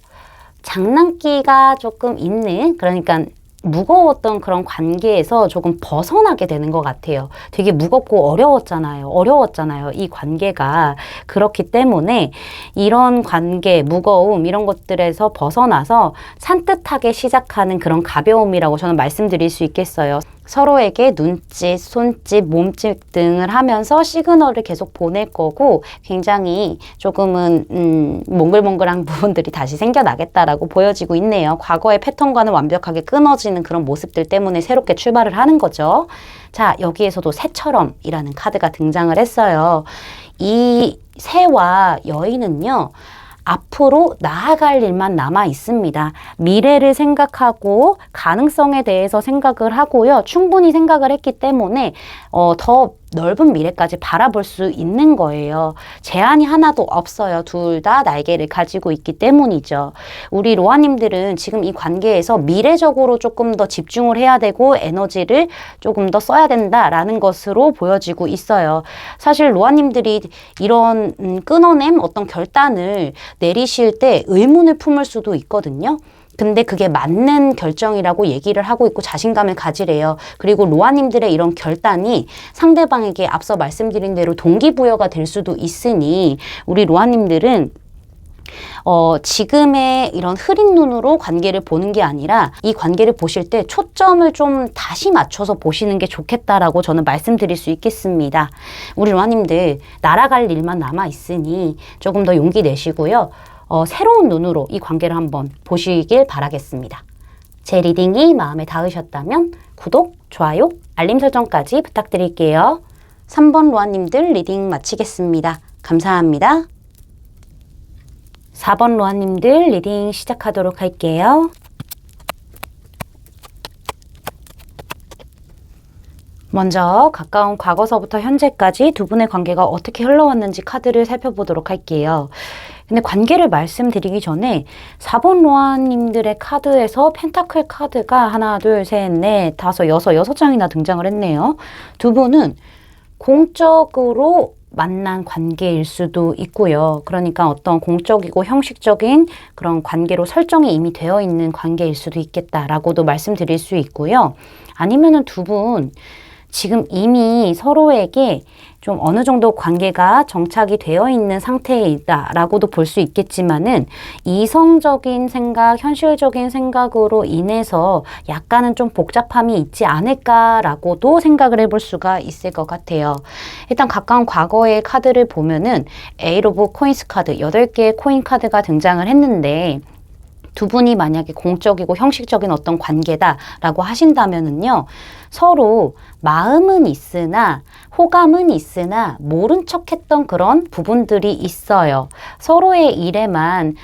장난기가 조금 있는, 그러니까 무거웠던 그런 관계에서 조금 벗어나게 되는 것 같아요. 되게 무겁고 어려웠잖아요. 이 관계가. 그렇기 때문에 이런 관계, 무거움 이런 것들에서 벗어나서 산뜻하게 시작하는 그런 가벼움이라고 저는 말씀드릴 수 있겠어요. 서로에게 눈짓, 손짓, 몸짓 등을 하면서 시그널을 계속 보낼 거고 굉장히 조금은 몽글몽글한 부분들이 다시 생겨나겠다라고 보여지고 있네요. 과거의 패턴과는 완벽하게 끊어지는 그런 모습들 때문에 새롭게 출발을 하는 거죠. 자, 여기에서도 새처럼이라는 카드가 등장을 했어요. 이 새와 여인은요, 앞으로 나아갈 일만 남아 있습니다. 미래를 생각하고 가능성에 대해서 생각을 하고요. 충분히 생각을 했기 때문에 더 넓은 미래까지 바라볼 수 있는 거예요. 제한이 하나도 없어요. 둘 다 날개를 가지고 있기 때문이죠. 우리 로아님들은 지금 이 관계에서 미래적으로 조금 더 집중을 해야 되고 에너지를 조금 더 써야 된다라는 것으로 보여지고 있어요. 사실 로아님들이 이런 끊어냄 어떤 결단을 내리실 때 의문을 품을 수도 있거든요. 근데 그게 맞는 결정이라고 얘기를 하고 있고 자신감을 가지래요. 그리고 로아님들의 이런 결단이 상대방에게 앞서 말씀드린 대로 동기부여가 될 수도 있으니 우리 로아님들은 지금의 이런 흐린 눈으로 관계를 보는 게 아니라 이 관계를 보실 때 초점을 좀 다시 맞춰서 보시는 게 좋겠다라고 저는 말씀드릴 수 있겠습니다. 우리 로아님들 날아갈 일만 남아 있으니 조금 더 용기 내시고요. 새로운 눈으로 이 관계를 한번 보시길 바라겠습니다. 제 리딩이 마음에 닿으셨다면 구독, 좋아요, 알림 설정까지 부탁드릴게요. 3번 로아님들 리딩 마치겠습니다. 감사합니다. 4번 로아님들 리딩 시작하도록 할게요. 먼저 가까운 과거서부터 현재까지 두 분의 관계가 어떻게 흘러왔는지 카드를 살펴보도록 할게요. 근데 관계를 말씀드리기 전에 4번 로아님들의 카드에서 펜타클 카드가 하나, 둘, 셋, 넷, 다섯, 여섯 장이나 등장을 했네요. 두 분은 공적으로 만난 관계일 수도 있고요. 그러니까 어떤 공적이고 형식적인 그런 관계로 설정이 이미 되어 있는 관계일 수도 있겠다라고도 말씀드릴 수 있고요. 아니면은 두 분 지금 이미 서로에게 좀 어느 정도 관계가 정착이 되어 있는 상태이다라고도 볼 수 있겠지만은 이성적인 생각, 현실적인 생각으로 인해서 약간은 좀 복잡함이 있지 않을까라고도 생각을 해볼 수가 있을 것 같아요. 일단 가까운 과거의 카드를 보면은 에이트 오브 코인스 카드, 8개의 코인 카드가 등장을 했는데 두 분이 만약에 공적이고 형식적인 어떤 관계다라고 하신다면은요, 서로 마음은 있으나 호감은 있으나 모른 척했던 그런 부분들이 있어요. 서로의 일에만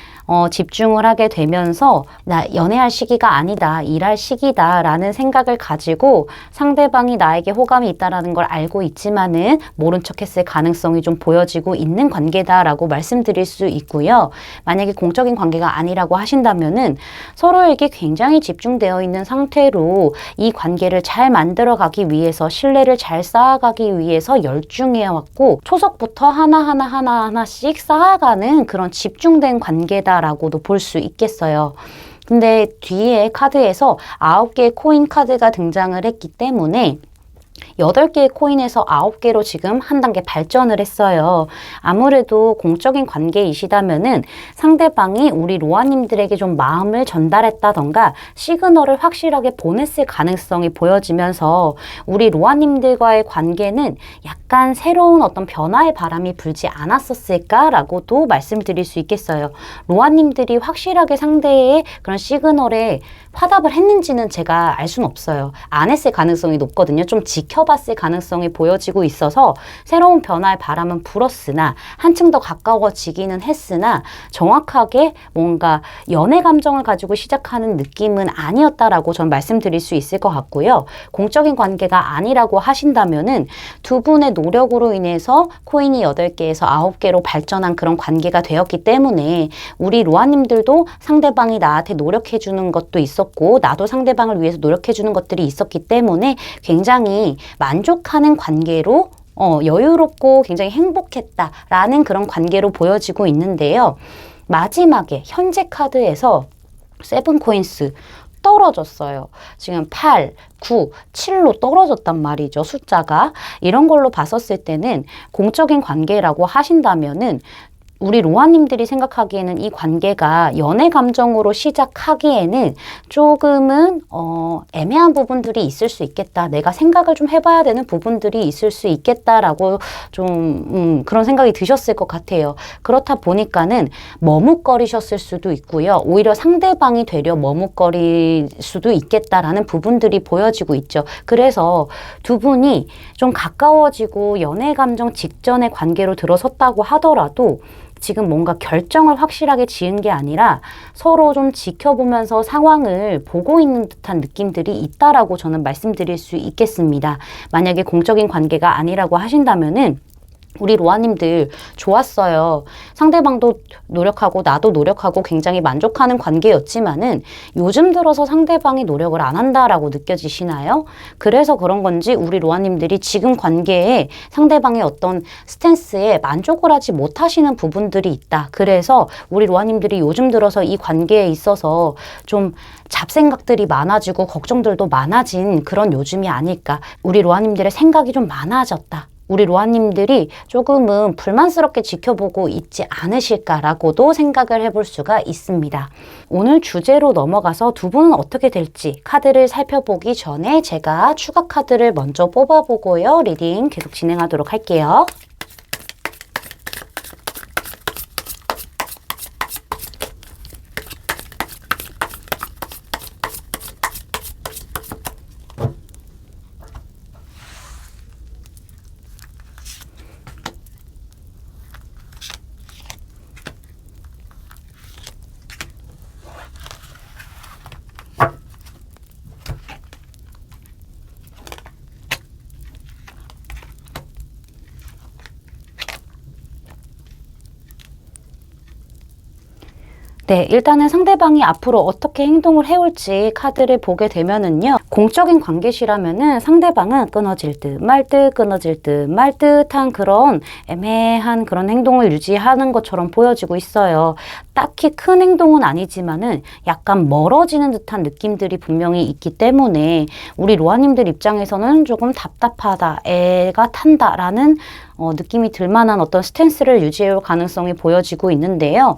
집중을 하게 되면서 나 연애할 시기가 아니다, 일할 시기다 라는 생각을 가지고 상대방이 나에게 호감이 있다라는 걸 알고 있지만은 모른 척했을 가능성이 좀 보여지고 있는 관계다라고 말씀드릴 수 있고요. 만약에 공적인 관계가 아니라고 하신다면은 서로에게 굉장히 집중되어 있는 상태로 이 관계를 잘 만들어가기 위해서, 신뢰를 잘 쌓아가기 위해서 열중해왔고 초석부터 하나씩 쌓아가는 그런 집중된 관계다 라고도 볼 수 있겠어요. 근데 뒤에 카드에서 9개의 코인 카드가 등장을 했기 때문에 8개의 코인에서 9개로 지금 한 단계 발전을 했어요. 아무래도 공적인 관계이시다면은 상대방이 우리 로아님들에게 좀 마음을 전달했다던가 시그널을 확실하게 보냈을 가능성이 보여지면서 우리 로아님들과의 관계는 약간 새로운 어떤 변화의 바람이 불지 않았었을까라고도 말씀드릴 수 있겠어요. 로아님들이 확실하게 상대의 그런 시그널에 화답을 했는지는 제가 알 수는 없어요. 안 했을 가능성이 높거든요. 좀 지켜봤을 가능성이 보여지고 있어서 새로운 변화의 바람은 불었으나 한층 더 가까워지기는 했으나 정확하게 뭔가 연애 감정을 가지고 시작하는 느낌은 아니었다라고 전 말씀드릴 수 있을 것 같고요. 공적인 관계가 아니라고 하신다면은 두 분의 노력으로 인해서 코인이 8개에서 9개로 발전한 그런 관계가 되었기 때문에 우리 로아님들도 상대방이 나한테 노력해주는 것도 있었고 나도 상대방을 위해서 노력해주는 것들이 있었기 때문에 굉장히 만족하는 관계로 여유롭고 굉장히 행복했다라는 그런 관계로 보여지고 있는데요. 마지막에 현재 카드에서 세븐코인스 떨어졌어요. 지금 8, 9, 7로 떨어졌단 말이죠. 숫자가. 이런 걸로 봤었을 때는 공적인 관계라고 하신다면은 우리 로아님들이 생각하기에는 이 관계가 연애 감정으로 시작하기에는 조금은 애매한 부분들이 있을 수 있겠다. 내가 생각을 좀 해봐야 되는 부분들이 있을 수 있겠다라고 좀 그런 생각이 드셨을 것 같아요. 그렇다 보니까는 머뭇거리셨을 수도 있고요. 오히려 상대방이 되려 머뭇거릴 수도 있겠다라는 부분들이 보여지고 있죠. 그래서 두 분이 좀 가까워지고 연애 감정 직전의 관계로 들어섰다고 하더라도 지금 뭔가 결정을 확실하게 지은 게 아니라 서로 좀 지켜보면서 상황을 보고 있는 듯한 느낌들이 있다라고 저는 말씀드릴 수 있겠습니다. 만약에 공적인 관계가 아니라고 하신다면은 우리 로아님들 좋았어요. 상대방도 노력하고 나도 노력하고 굉장히 만족하는 관계였지만은 요즘 들어서 상대방이 노력을 안 한다라고 느껴지시나요? 그래서 그런 건지 우리 로아님들이 지금 관계에 상대방의 어떤 스탠스에 만족을 하지 못하시는 부분들이 있다. 그래서 우리 로아님들이 요즘 들어서 이 관계에 있어서 좀 잡생각들이 많아지고 걱정들도 많아진 그런 요즘이 아닐까. 우리 로아님들의 생각이 좀 많아졌다. 우리 로아님들이 조금은 불만스럽게 지켜보고 있지 않으실까라고도 생각을 해볼 수가 있습니다. 오늘 주제로 넘어가서 두 분은 어떻게 될지 카드를 살펴보기 전에 제가 추가 카드를 먼저 뽑아보고요. 리딩 계속 진행하도록 할게요. 네, 일단은 상대방이 앞으로 어떻게 행동을 해올지 카드를 보게 되면은요. 공적인 관계시라면은 상대방은 끊어질 듯 말 듯 끊어질 듯 말 듯한 그런 애매한 그런 행동을 유지하는 것처럼 보여지고 있어요. 딱히 큰 행동은 아니지만은 약간 멀어지는 듯한 느낌들이 분명히 있기 때문에 우리 로아님들 입장에서는 조금 답답하다, 애가 탄다라는 느낌이 들만한 어떤 스탠스를 유지해올 가능성이 보여지고 있는데요.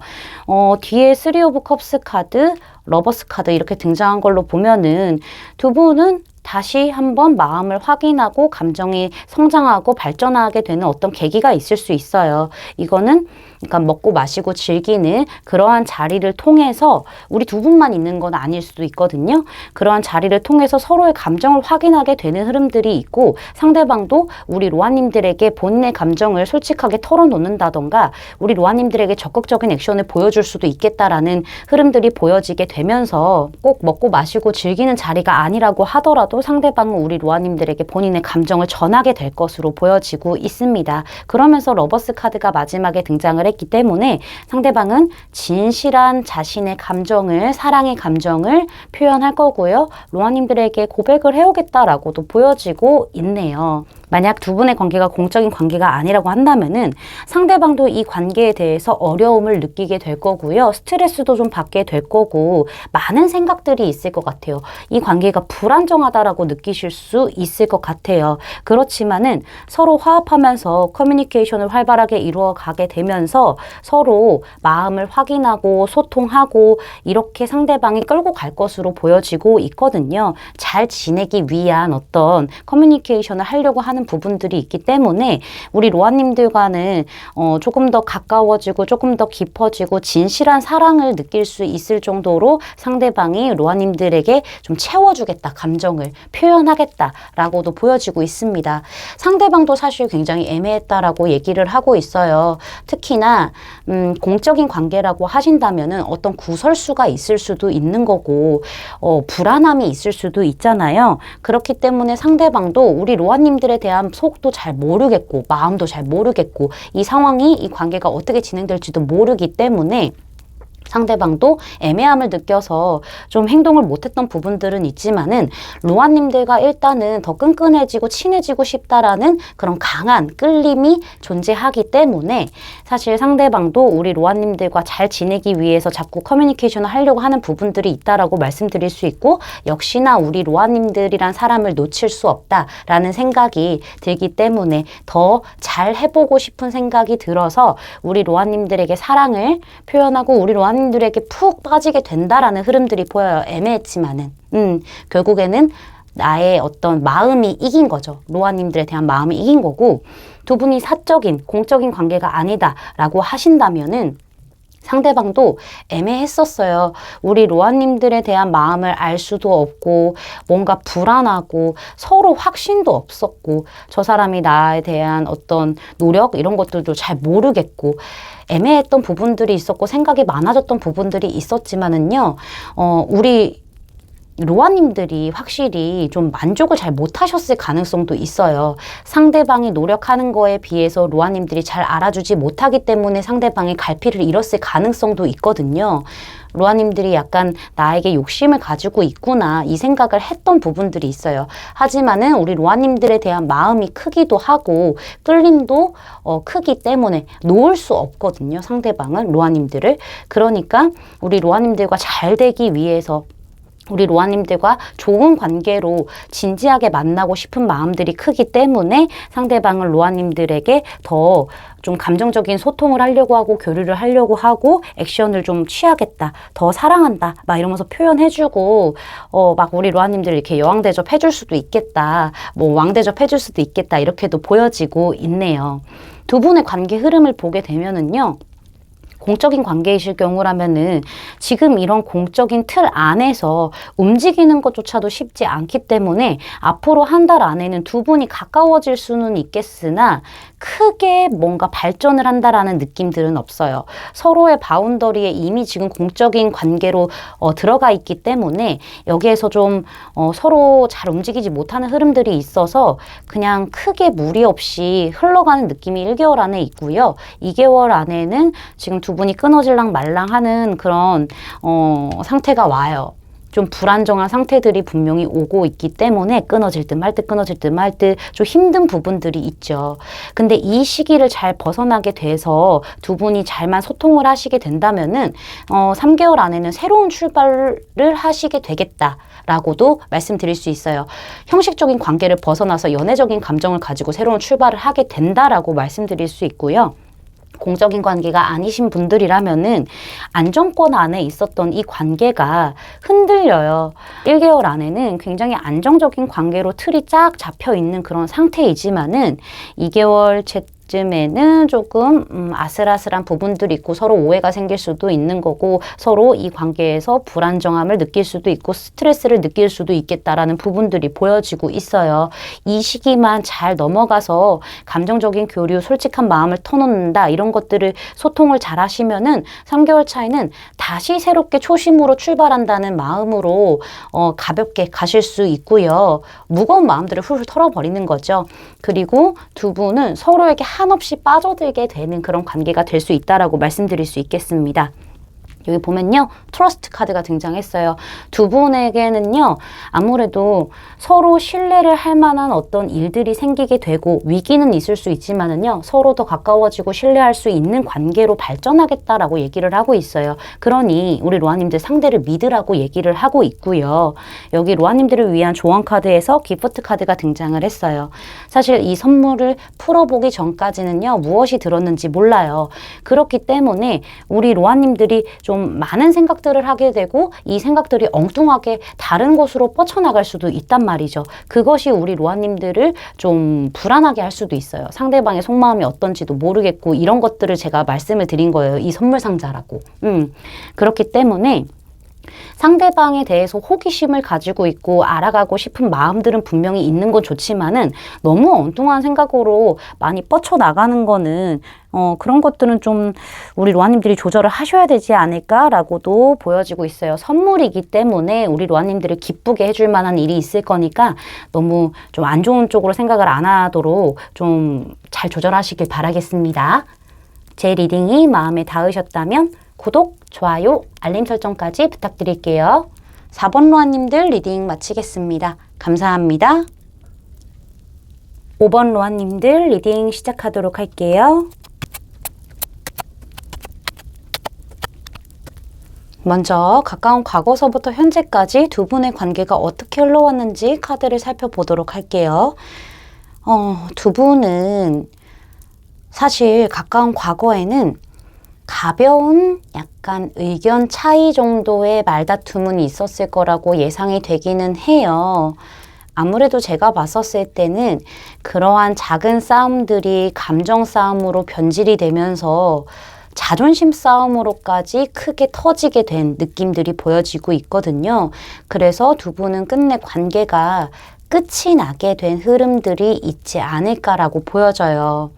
뒤에 3 오브 컵스 카드, 러버스 카드 이렇게 등장한 걸로 보면은 두 분은 다시 한번 마음을 확인하고 감정이 성장하고 발전하게 되는 어떤 계기가 있을 수 있어요. 이거는 그러니까 먹고 마시고 즐기는 그러한 자리를 통해서 우리 두 분만 있는 건 아닐 수도 있거든요. 그러한 자리를 통해서 서로의 감정을 확인하게 되는 흐름들이 있고 상대방도 우리 로아님들에게 본인의 감정을 솔직하게 털어놓는다던가 우리 로아님들에게 적극적인 액션을 보여줄 수도 있겠다라는 흐름들이 보여지게 되면서 꼭 먹고 마시고 즐기는 자리가 아니라고 하더라도 상대방은 우리 로아님들에게 본인의 감정을 전하게 될 것으로 보여지고 있습니다. 그러면서 러버스 카드가 마지막에 등장을 했기 때문에 상대방은 진실한 자신의 감정을, 사랑의 감정을 표현할 거고요. 로아님들에게 고백을 해오겠다라고도 보여지고 있네요. 만약 두 분의 관계가 공적인 관계가 아니라고 한다면은 상대방도 이 관계에 대해서 어려움을 느끼게 될 거고요. 스트레스도 좀 받게 될 거고 많은 생각들이 있을 것 같아요. 이 관계가 불안정하다라고 느끼실 수 있을 것 같아요. 그렇지만은 서로 화합하면서 커뮤니케이션을 활발하게 이루어 가게 되면서 서로 마음을 확인하고 소통하고 이렇게 상대방이 끌고 갈 것으로 보여지고 있거든요. 잘 지내기 위한 어떤 커뮤니케이션을 하려고 하는 부분들이 있기 때문에 우리 로아님들과는 조금 더 가까워지고 조금 더 깊어지고 진실한 사랑을 느낄 수 있을 정도로 상대방이 로아님들에게 좀 채워주겠다, 감정을 표현하겠다라고도 보여지고 있습니다. 상대방도 사실 굉장히 애매했다라고 얘기를 하고 있어요. 특히나 공적인 관계라고 하신다면은 어떤 구설수가 있을 수도 있는 거고 불안함이 있을 수도 있잖아요. 그렇기 때문에 상대방도 우리 로아님들에 대한 속도 잘 모르겠고 마음도 잘 모르겠고 이 상황이 이 관계가 어떻게 진행될지도 모르기 때문에 상대방도 애매함을 느껴서 좀 행동을 못했던 부분들은 있지만은 로아님들과 일단은 더 끈끈해지고 친해지고 싶다라는 그런 강한 끌림이 존재하기 때문에 사실 상대방도 우리 로아님들과 잘 지내기 위해서 자꾸 커뮤니케이션을 하려고 하는 부분들이 있다라고 말씀드릴 수 있고 역시나 우리 로아님들이란 사람을 놓칠 수 없다라는 생각이 들기 때문에 더 잘 해보고 싶은 생각이 들어서 우리 로아님들에게 사랑을 표현하고 우리 로아님들에게 푹 빠지게 된다라는 흐름들이 보여요. 애매했지만은 결국에는 나의 어떤 마음이 이긴 거죠. 로아님들에 대한 마음이 이긴 거고 두 분이 사적인 공적인 관계가 아니다라고 하신다면은 상대방도 애매했었어요. 우리 로아님들에 대한 마음을 알 수도 없고 뭔가 불안하고 서로 확신도 없었고 저 사람이 나에 대한 어떤 노력 이런 것들도 잘 모르겠고 애매했던 부분들이 있었고 생각이 많아졌던 부분들이 있었지만은요. 우리 로아님들이 확실히 좀 만족을 잘 못하셨을 가능성도 있어요. 상대방이 노력하는 거에 비해서 로아님들이 잘 알아주지 못하기 때문에 상대방이 갈피를 잃었을 가능성도 있거든요. 로아님들이 약간 나에게 욕심을 가지고 있구나 이 생각을 했던 부분들이 있어요. 하지만은 우리 로아님들에 대한 마음이 크기도 하고 끌림도 크기 때문에 놓을 수 없거든요. 상대방은 로아님들을. 그러니까 우리 로아님들과 잘 되기 위해서 우리 로아님들과 좋은 관계로 진지하게 만나고 싶은 마음들이 크기 때문에 상대방은 로아님들에게 더 좀 감정적인 소통을 하려고 하고 교류를 하려고 하고 액션을 좀 취하겠다. 더 사랑한다. 막 이러면서 표현해주고 막 우리 로아님들 이렇게 여왕 대접해줄 수도 있겠다. 뭐 왕 대접해줄 수도 있겠다. 이렇게도 보여지고 있네요. 두 분의 관계 흐름을 보게 되면은요. 공적인 관계이실 경우라면은 지금 이런 공적인 틀 안에서 움직이는 것조차도 쉽지 않기 때문에 앞으로 한 달 안에는 두 분이 가까워질 수는 있겠으나 크게 뭔가 발전을 한다라는 느낌들은 없어요. 서로의 바운더리에 이미 지금 공적인 관계로 들어가 있기 때문에 여기에서 좀 서로 잘 움직이지 못하는 흐름들이 있어서 그냥 크게 무리 없이 흘러가는 느낌이 1개월 안에 있고요. 2개월 안에는 지금 두 분이 끊어질랑 말랑 하는 그런 상태가 와요. 좀 불안정한 상태들이 분명히 오고 있기 때문에 끊어질 듯 말 듯 끊어질 듯 말 듯 좀 힘든 부분들이 있죠. 근데 이 시기를 잘 벗어나게 돼서 두 분이 잘만 소통을 하시게 된다면은 3개월 안에는 새로운 출발을 하시게 되겠다. 라고도 말씀드릴 수 있어요. 형식적인 관계를 벗어나서 연애적인 감정을 가지고 새로운 출발을 하게 된다라고 말씀드릴 수 있고요. 공적인 관계가 아니신 분들이라면은 안정권 안에 있었던 이 관계가 흔들려요. 1개월 안에는 굉장히 안정적인 관계로 틀이 쫙 잡혀 있는 그런 상태이지만은 2개월 쯤에는 조금 아슬아슬한 부분들이 있고 서로 오해가 생길 수도 있는 거고 서로 이 관계에서 불안정함을 느낄 수도 있고 스트레스를 느낄 수도 있겠다라는 부분들이 보여지고 있어요. 이 시기만 잘 넘어가서 감정적인 교류, 솔직한 마음을 터놓는다 이런 것들을 소통을 잘 하시면은 3개월 차에는 다시 새롭게 초심으로 출발한다는 마음으로 가볍게 가실 수 있고요. 무거운 마음들을 훌훌 털어버리는 거죠. 그리고 두 분은 서로에게 한없이 빠져들게 되는 그런 관계가 될 수 있다라고 말씀드릴 수 있겠습니다. 여기 보면요, 트러스트 카드가 등장했어요. 두 분에게는요, 아무래도 서로 신뢰를 할 만한 어떤 일들이 생기게 되고 위기는 있을 수 있지만은요, 서로 더 가까워지고 신뢰할 수 있는 관계로 발전하겠다라고 얘기를 하고 있어요. 그러니 우리 로아님들 상대를 믿으라고 얘기를 하고 있고요. 여기 로아님들을 위한 조언 카드에서 기프트 카드가 등장을 했어요. 사실 이 선물을 풀어보기 전까지는요, 무엇이 들었는지 몰라요. 그렇기 때문에 우리 로아님들이 좀 많은 생각들을 하게 되고 이 생각들이 엉뚱하게 다른 곳으로 뻗쳐나갈 수도 있단 말이죠. 그것이 우리 로아님들을 좀 불안하게 할 수도 있어요. 상대방의 속마음이 어떤지도 모르겠고 이런 것들을 제가 말씀을 드린 거예요. 이 선물 상자라고. 그렇기 때문에 상대방에 대해서 호기심을 가지고 있고 알아가고 싶은 마음들은 분명히 있는 건 좋지만은 너무 엉뚱한 생각으로 많이 뻗쳐나가는 거는 그런 것들은 좀 우리 로아님들이 조절을 하셔야 되지 않을까라고도 보여지고 있어요. 선물이기 때문에 우리 로아님들을 기쁘게 해줄 만한 일이 있을 거니까 너무 좀 안 좋은 쪽으로 생각을 안 하도록 좀 잘 조절하시길 바라겠습니다. 제 리딩이 마음에 닿으셨다면 구독, 좋아요, 알림 설정까지 부탁드릴게요. 4번 로아님들 리딩 마치겠습니다. 감사합니다. 5번 로아님들 리딩 시작하도록 할게요. 먼저 가까운 과거서부터 현재까지 두 분의 관계가 어떻게 흘러왔는지 카드를 살펴보도록 할게요. 두 분은 사실 가까운 과거에는 가벼운 약간 의견 차이 정도의 말다툼은 있었을 거라고 예상이 되기는 해요. 아무래도 제가 봤었을 때는 그러한 작은 싸움들이 감정 싸움으로 변질이 되면서 자존심 싸움으로까지 크게 터지게 된 느낌들이 보여지고 있거든요. 그래서 두 분은 끝내 관계가 끝이 나게 된 흐름들이 있지 않을까라고 보여져요.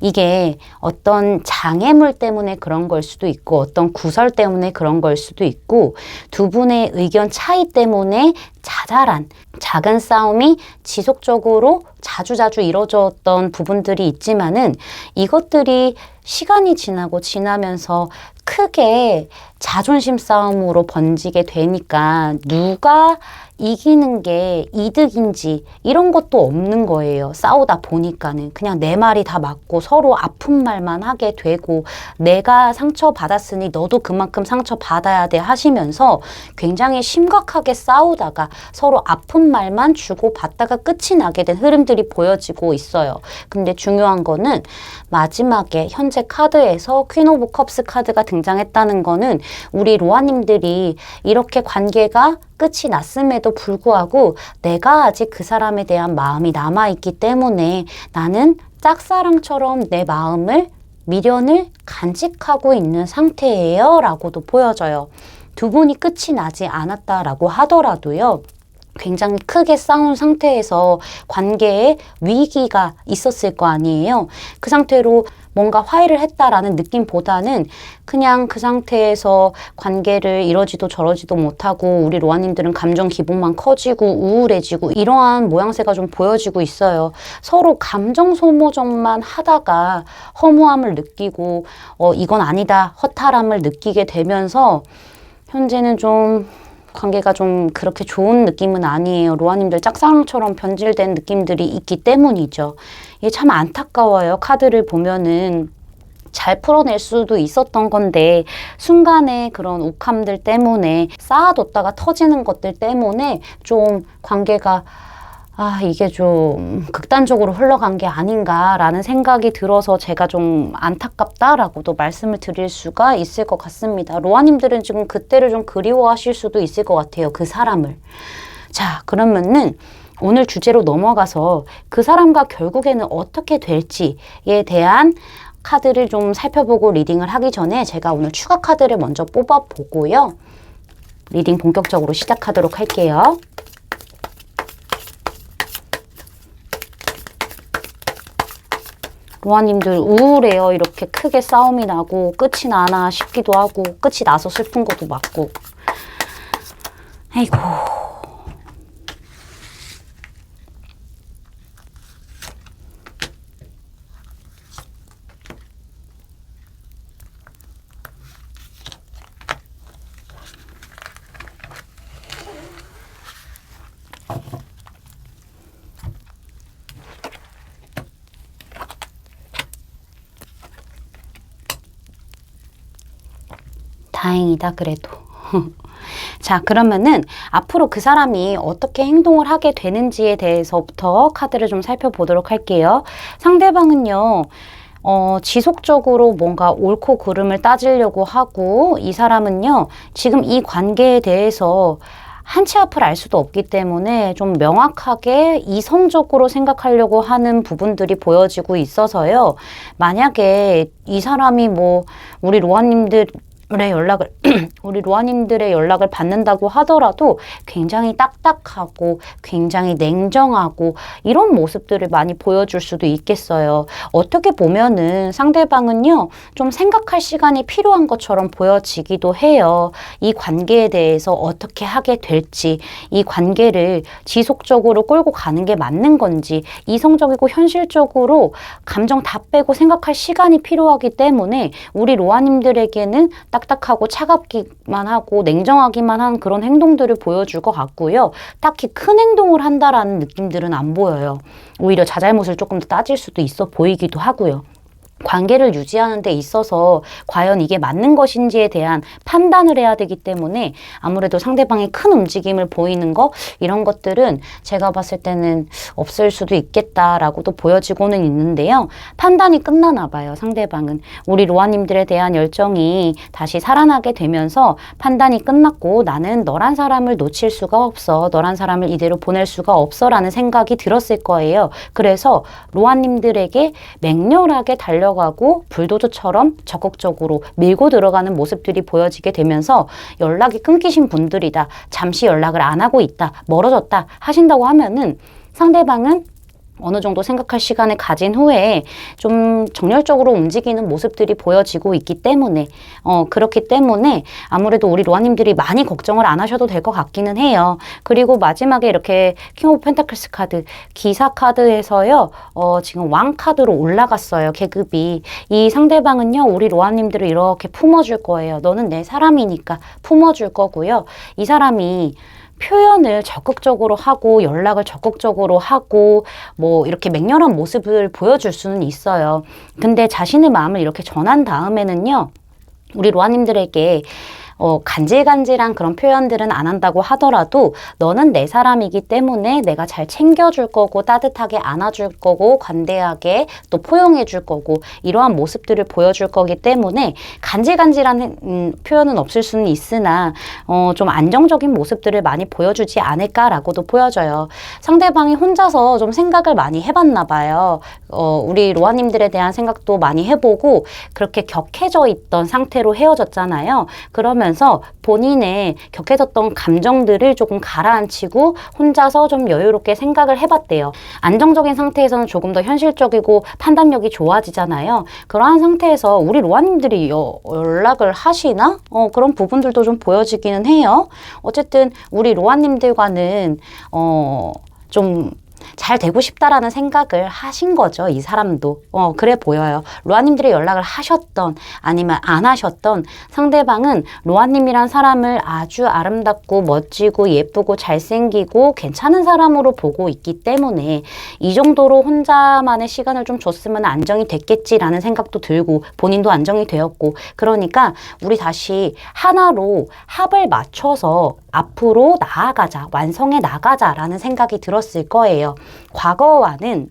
이게 어떤 장애물 때문에 그런 걸 수도 있고 어떤 구설 때문에 그런 걸 수도 있고 두 분의 의견 차이 때문에 자잘한 작은 싸움이 지속적으로 자주자주 이루어졌던 부분들이 있지만은 이것들이 시간이 지나면서 크게 자존심 싸움으로 번지게 되니까 누가 이기는 게 이득인지 이런 것도 없는 거예요. 싸우다 보니까는 그냥 내 말이 다 맞고 서로 아픈 말만 하게 되고 내가 상처받았으니 너도 그만큼 상처받아야 돼 하시면서 굉장히 심각하게 싸우다가 서로 아픈 말만 주고받다가 끝이 나게 된 흐름들이 보여지고 있어요. 근데 중요한 거는 마지막에 현재 카드에서 퀸 오브 컵스 카드가 등장했다는 거는 우리 로아님들이 이렇게 관계가 끝이 났음에도 불구하고 내가 아직 그 사람에 대한 마음이 남아있기 때문에 나는 짝사랑처럼 내 마음을 미련을 간직하고 있는 상태예요 라고도 보여져요. 두 분이 끝이 나지 않았다라고 하더라도요. 굉장히 크게 싸운 상태에서 관계에 위기가 있었을 거 아니에요. 그 상태로 뭔가 화해를 했다라는 느낌보다는 그냥 그 상태에서 관계를 이러지도 저러지도 못하고 우리 로아님들은 감정 기복만 커지고 우울해지고 이러한 모양새가 좀 보여지고 있어요. 서로 감정 소모전만 하다가 허무함을 느끼고 이건 아니다 허탈함을 느끼게 되면서 현재는 좀 관계가 좀 그렇게 좋은 느낌은 아니에요. 로아님들 짝사랑처럼 변질된 느낌들이 있기 때문이죠. 이게 참 안타까워요. 카드를 보면은 잘 풀어낼 수도 있었던 건데 순간에 그런 욱함들 때문에 쌓아뒀다가 터지는 것들 때문에 좀 관계가 이게 좀 극단적으로 흘러간 게 아닌가라는 생각이 들어서 제가 좀 안타깝다라고도 말씀을 드릴 수가 있을 것 같습니다. 로아님들은 지금 그때를 좀 그리워하실 수도 있을 것 같아요. 그 사람을. 자, 그러면은 오늘 주제로 넘어가서 그 사람과 결국에는 어떻게 될지에 대한 카드를 좀 살펴보고 리딩을 하기 전에 제가 오늘 추가 카드를 먼저 뽑아보고요. 리딩 본격적으로 시작하도록 할게요. 로아님들 우울해요. 이렇게 크게 싸움이 나고 끝이 나나 싶기도 하고 끝이 나서 슬픈 것도 맞고. 아이고. 다행이다, 그래도. 자, 그러면은 앞으로 그 사람이 어떻게 행동을 하게 되는지에 대해서부터 카드를 좀 살펴보도록 할게요. 상대방은요, 지속적으로 뭔가 옳고 그름을 따지려고 하고, 이 사람은요, 지금 이 관계에 대해서 한 치 앞을 알 수도 없기 때문에 좀 명확하게 이성적으로 생각하려고 하는 부분들이 보여지고 있어서요. 만약에 이 사람이 뭐 우리 로아님들의 연락을 우리 로아님들의 연락을 받는다고 하더라도 굉장히 딱딱하고 굉장히 냉정하고 이런 모습들을 많이 보여줄 수도 있겠어요. 어떻게 보면은 상대방은요, 좀 생각할 시간이 필요한 것처럼 보여지기도 해요. 이 관계에 대해서 어떻게 하게 될지, 이 관계를 지속적으로 끌고 가는 게 맞는 건지, 이성적이고 현실적으로 감정 다 빼고 생각할 시간이 필요하기 때문에 우리 로아님들에게는 딱딱하고 차갑기만 하고 냉정하기만 한 그런 행동들을 보여줄 것 같고요. 딱히 큰 행동을 한다라는 느낌들은 안 보여요. 오히려 자잘못을 조금 더 따질 수도 있어 보이기도 하고요. 관계를 유지하는 데 있어서 과연 이게 맞는 것인지에 대한 판단을 해야 되기 때문에 아무래도 상대방이 큰 움직임을 보이는 거, 이런 것들은 제가 봤을 때는 없을 수도 있겠다라고도 보여지고는 있는데요. 판단이 끝나나 봐요, 상대방은. 우리 로아님들에 대한 열정이 다시 살아나게 되면서 판단이 끝났고, 나는 너란 사람을 놓칠 수가 없어, 너란 사람을 이대로 보낼 수가 없어 라는 생각이 들었을 거예요. 그래서 로아님들에게 맹렬하게 가고 불도저처럼 적극적으로 밀고 들어가는 모습들이 보여지게 되면서 연락이 끊기신 분들이다, 잠시 연락을 안 하고 있다, 멀어졌다 하신다고 하면은 상대방은 어느 정도 생각할 시간을 가진 후에 좀 정열적으로 움직이는 모습들이 보여지고 있기 때문에 그렇기 때문에 아무래도 우리 로아님들이 많이 걱정을 안 하셔도 될 것 같기는 해요. 그리고 마지막에 이렇게 킹 오브 펜타클스 카드, 기사 카드에서요, 지금 왕 카드로 올라갔어요, 계급이. 이 상대방은요, 우리 로아님들을 이렇게 품어줄 거예요. 너는 내 사람이니까 품어줄 거고요. 이 사람이 표현을 적극적으로 하고 연락을 적극적으로 하고 뭐 이렇게 맹렬한 모습을 보여줄 수는 있어요. 근데 자신의 마음을 이렇게 전한 다음에는요, 우리 로아님들에게 간질간질한 그런 표현들은 안 한다고 하더라도 너는 내 사람이기 때문에 내가 잘 챙겨줄 거고 따뜻하게 안아줄 거고 관대하게 또 포용해줄 거고 이러한 모습들을 보여줄 거기 때문에 간질간질한 표현은 없을 수는 있으나 좀 안정적인 모습들을 많이 보여주지 않을까라고도 보여져요. 상대방이 혼자서 좀 생각을 많이 해봤나 봐요. 우리 로아님들에 대한 생각도 많이 해보고 그렇게 격해져 있던 상태로 헤어졌잖아요. 그러면 본인의 격해졌던 감정들을 조금 가라앉히고 혼자서 좀 여유롭게 생각을 해봤대요. 안정적인 상태에서는 조금 더 현실적이고 판단력이 좋아지잖아요. 그러한 상태에서 우리 로아님들이 연락을 하시나? 그런 부분들도 좀 보여지기는 해요. 어쨌든 우리 로아님들과는 좀 잘 되고 싶다라는 생각을 하신 거죠. 이 사람도. 그래 보여요. 로아님들이 연락을 하셨던 아니면 안 하셨던 상대방은 로아님이란 사람을 아주 아름답고 멋지고 예쁘고 잘생기고 괜찮은 사람으로 보고 있기 때문에 이 정도로 혼자만의 시간을 좀 줬으면 안정이 됐겠지라는 생각도 들고 본인도 안정이 되었고, 그러니까 우리 다시 하나로 합을 맞춰서 앞으로 나아가자, 완성해 나가자라는 생각이 들었을 거예요. 과거와는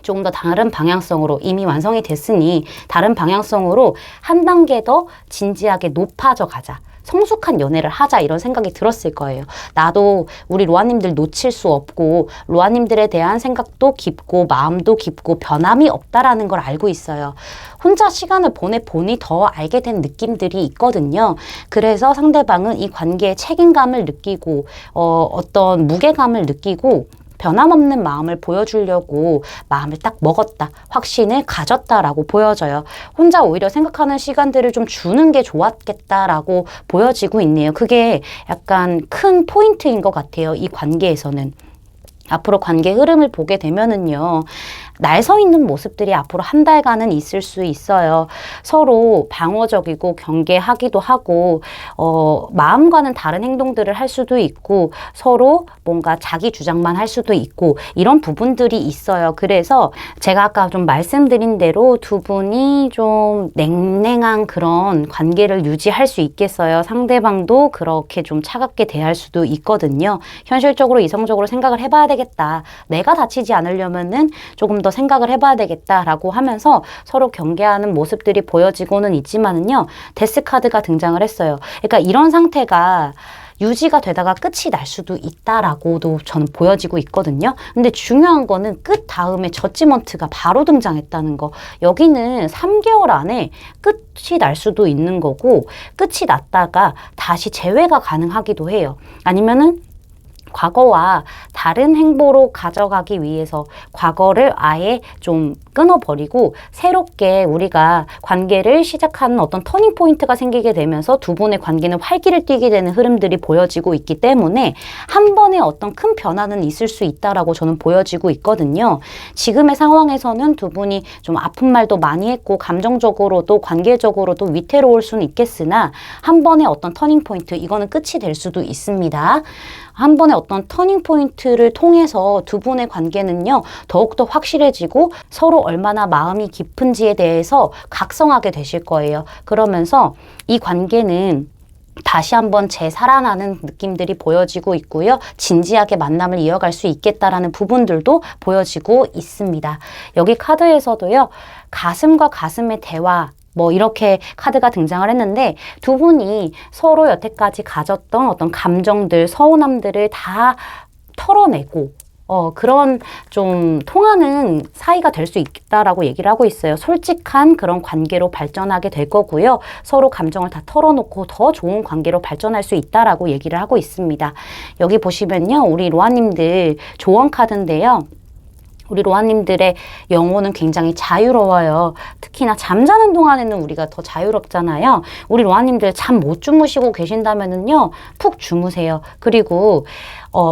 조금 더 다른 방향성으로 이미 완성이 됐으니 다른 방향성으로 한 단계 더 진지하게 높아져 가자. 성숙한 연애를 하자, 이런 생각이 들었을 거예요. 나도 우리 로아님들 놓칠 수 없고 로아님들에 대한 생각도 깊고 마음도 깊고 변함이 없다라는 걸 알고 있어요. 혼자 시간을 보내보니 더 알게 된 느낌들이 있거든요. 그래서 상대방은 이 관계에 책임감을 느끼고 어떤 무게감을 느끼고 변함없는 마음을 보여주려고 마음을 딱 먹었다, 확신을 가졌다라고 보여져요. 혼자 오히려 생각하는 시간들을 좀 주는 게 좋았겠다라고 보여지고 있네요. 그게 약간 큰 포인트인 것 같아요, 이 관계에서는. 앞으로 관계 흐름을 보게 되면은요, 날 서 있는 모습들이 앞으로 한 달간은 있을 수 있어요. 서로 방어적이고 경계하기도 하고 마음과는 다른 행동들을 할 수도 있고 서로 뭔가 자기 주장만 할 수도 있고 이런 부분들이 있어요. 그래서 제가 아까 좀 말씀드린 대로 두 분이 좀 냉랭한 그런 관계를 유지할 수 있겠어요. 상대방도 그렇게 좀 차갑게 대할 수도 있거든요. 현실적으로 이성적으로 생각을 해봐야 되겠다. 내가 다치지 않으려면은 조금 더 생각을 해봐야 되겠다라고 하면서 서로 경계하는 모습들이 보여지고는 있지만은요. 데스 카드가 등장을 했어요. 그러니까 이런 상태가 유지가 되다가 끝이 날 수도 있다라고도 저는 보여지고 있거든요. 근데 중요한 거는 끝 다음에 저지먼트가 바로 등장했다는 거. 여기는 3개월 안에 끝이 날 수도 있는 거고 끝이 났다가 다시 재회가 가능하기도 해요. 아니면은 과거와 다른 행보로 가져가기 위해서 과거를 아예 좀 끊어버리고 새롭게 우리가 관계를 시작하는 어떤 터닝 포인트가 생기게 되면서 두 분의 관계는 활기를 띠게 되는 흐름들이 보여지고 있기 때문에 한 번에 어떤 큰 변화는 있을 수 있다라고 저는 보여지고 있거든요. 지금의 상황에서는 두 분이 좀 아픈 말도 많이 했고 감정적으로도 관계적으로도 위태로울 수는 있겠으나 한 번의 어떤 터닝 포인트 이거는 끝이 될 수도 있습니다. 한 번의 어떤 터닝 포인트를 통해서 두 분의 관계는요 더욱더 확실해지고 서로 얼마나 마음이 깊은지에 대해서 각성하게 되실 거예요. 그러면서 이 관계는 다시 한번 재살아나는 느낌들이 보여지고 있고요. 진지하게 만남을 이어갈 수 있겠다라는 부분들도 보여지고 있습니다. 여기 카드에서도요. 가슴과 가슴의 대화 뭐 이렇게 카드가 등장을 했는데 두 분이 서로 여태까지 가졌던 어떤 감정들, 서운함들을 다 털어내고 그런 좀 통하는 사이가 될 수 있다라고 얘기를 하고 있어요. 솔직한 그런 관계로 발전하게 될 거고요. 서로 감정을 다 털어놓고 더 좋은 관계로 발전할 수 있다라고 얘기를 하고 있습니다. 여기 보시면요. 우리 로아님들 조언 카드인데요. 우리 로아님들의 영혼은 굉장히 자유로워요. 특히나 잠자는 동안에는 우리가 더 자유롭잖아요. 우리 로아님들 잠 못 주무시고 계신다면은요, 푹 주무세요. 그리고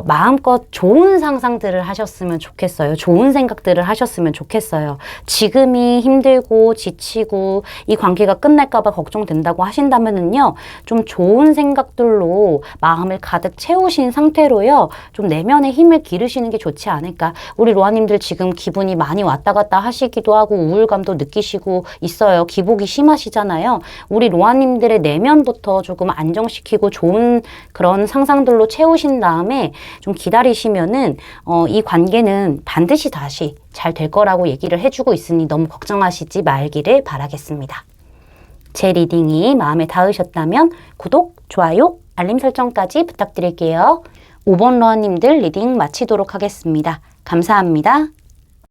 마음껏 좋은 상상들을 하셨으면 좋겠어요. 좋은 생각들을 하셨으면 좋겠어요. 지금이 힘들고 지치고 이 관계가 끝날까봐 걱정된다고 하신다면은요, 좀 좋은 생각들로 마음을 가득 채우신 상태로요, 좀 내면의 힘을 기르시는 게 좋지 않을까. 우리 로아님들 지금 기분이 많이 왔다 갔다 하시기도 하고 우울감도 느끼시고 있어요. 기복이 심하시잖아요. 우리 로아님들의 내면부터 조금 안정시키고 좋은 그런 상상들로 채우신 다음에 좀 기다리시면은 이 관계는 반드시 다시 잘 될 거라고 얘기를 해주고 있으니 너무 걱정하시지 말기를 바라겠습니다. 제 리딩이 마음에 닿으셨다면 구독, 좋아요, 알림 설정까지 부탁드릴게요. 5번 로아님들 리딩 마치도록 하겠습니다. 감사합니다.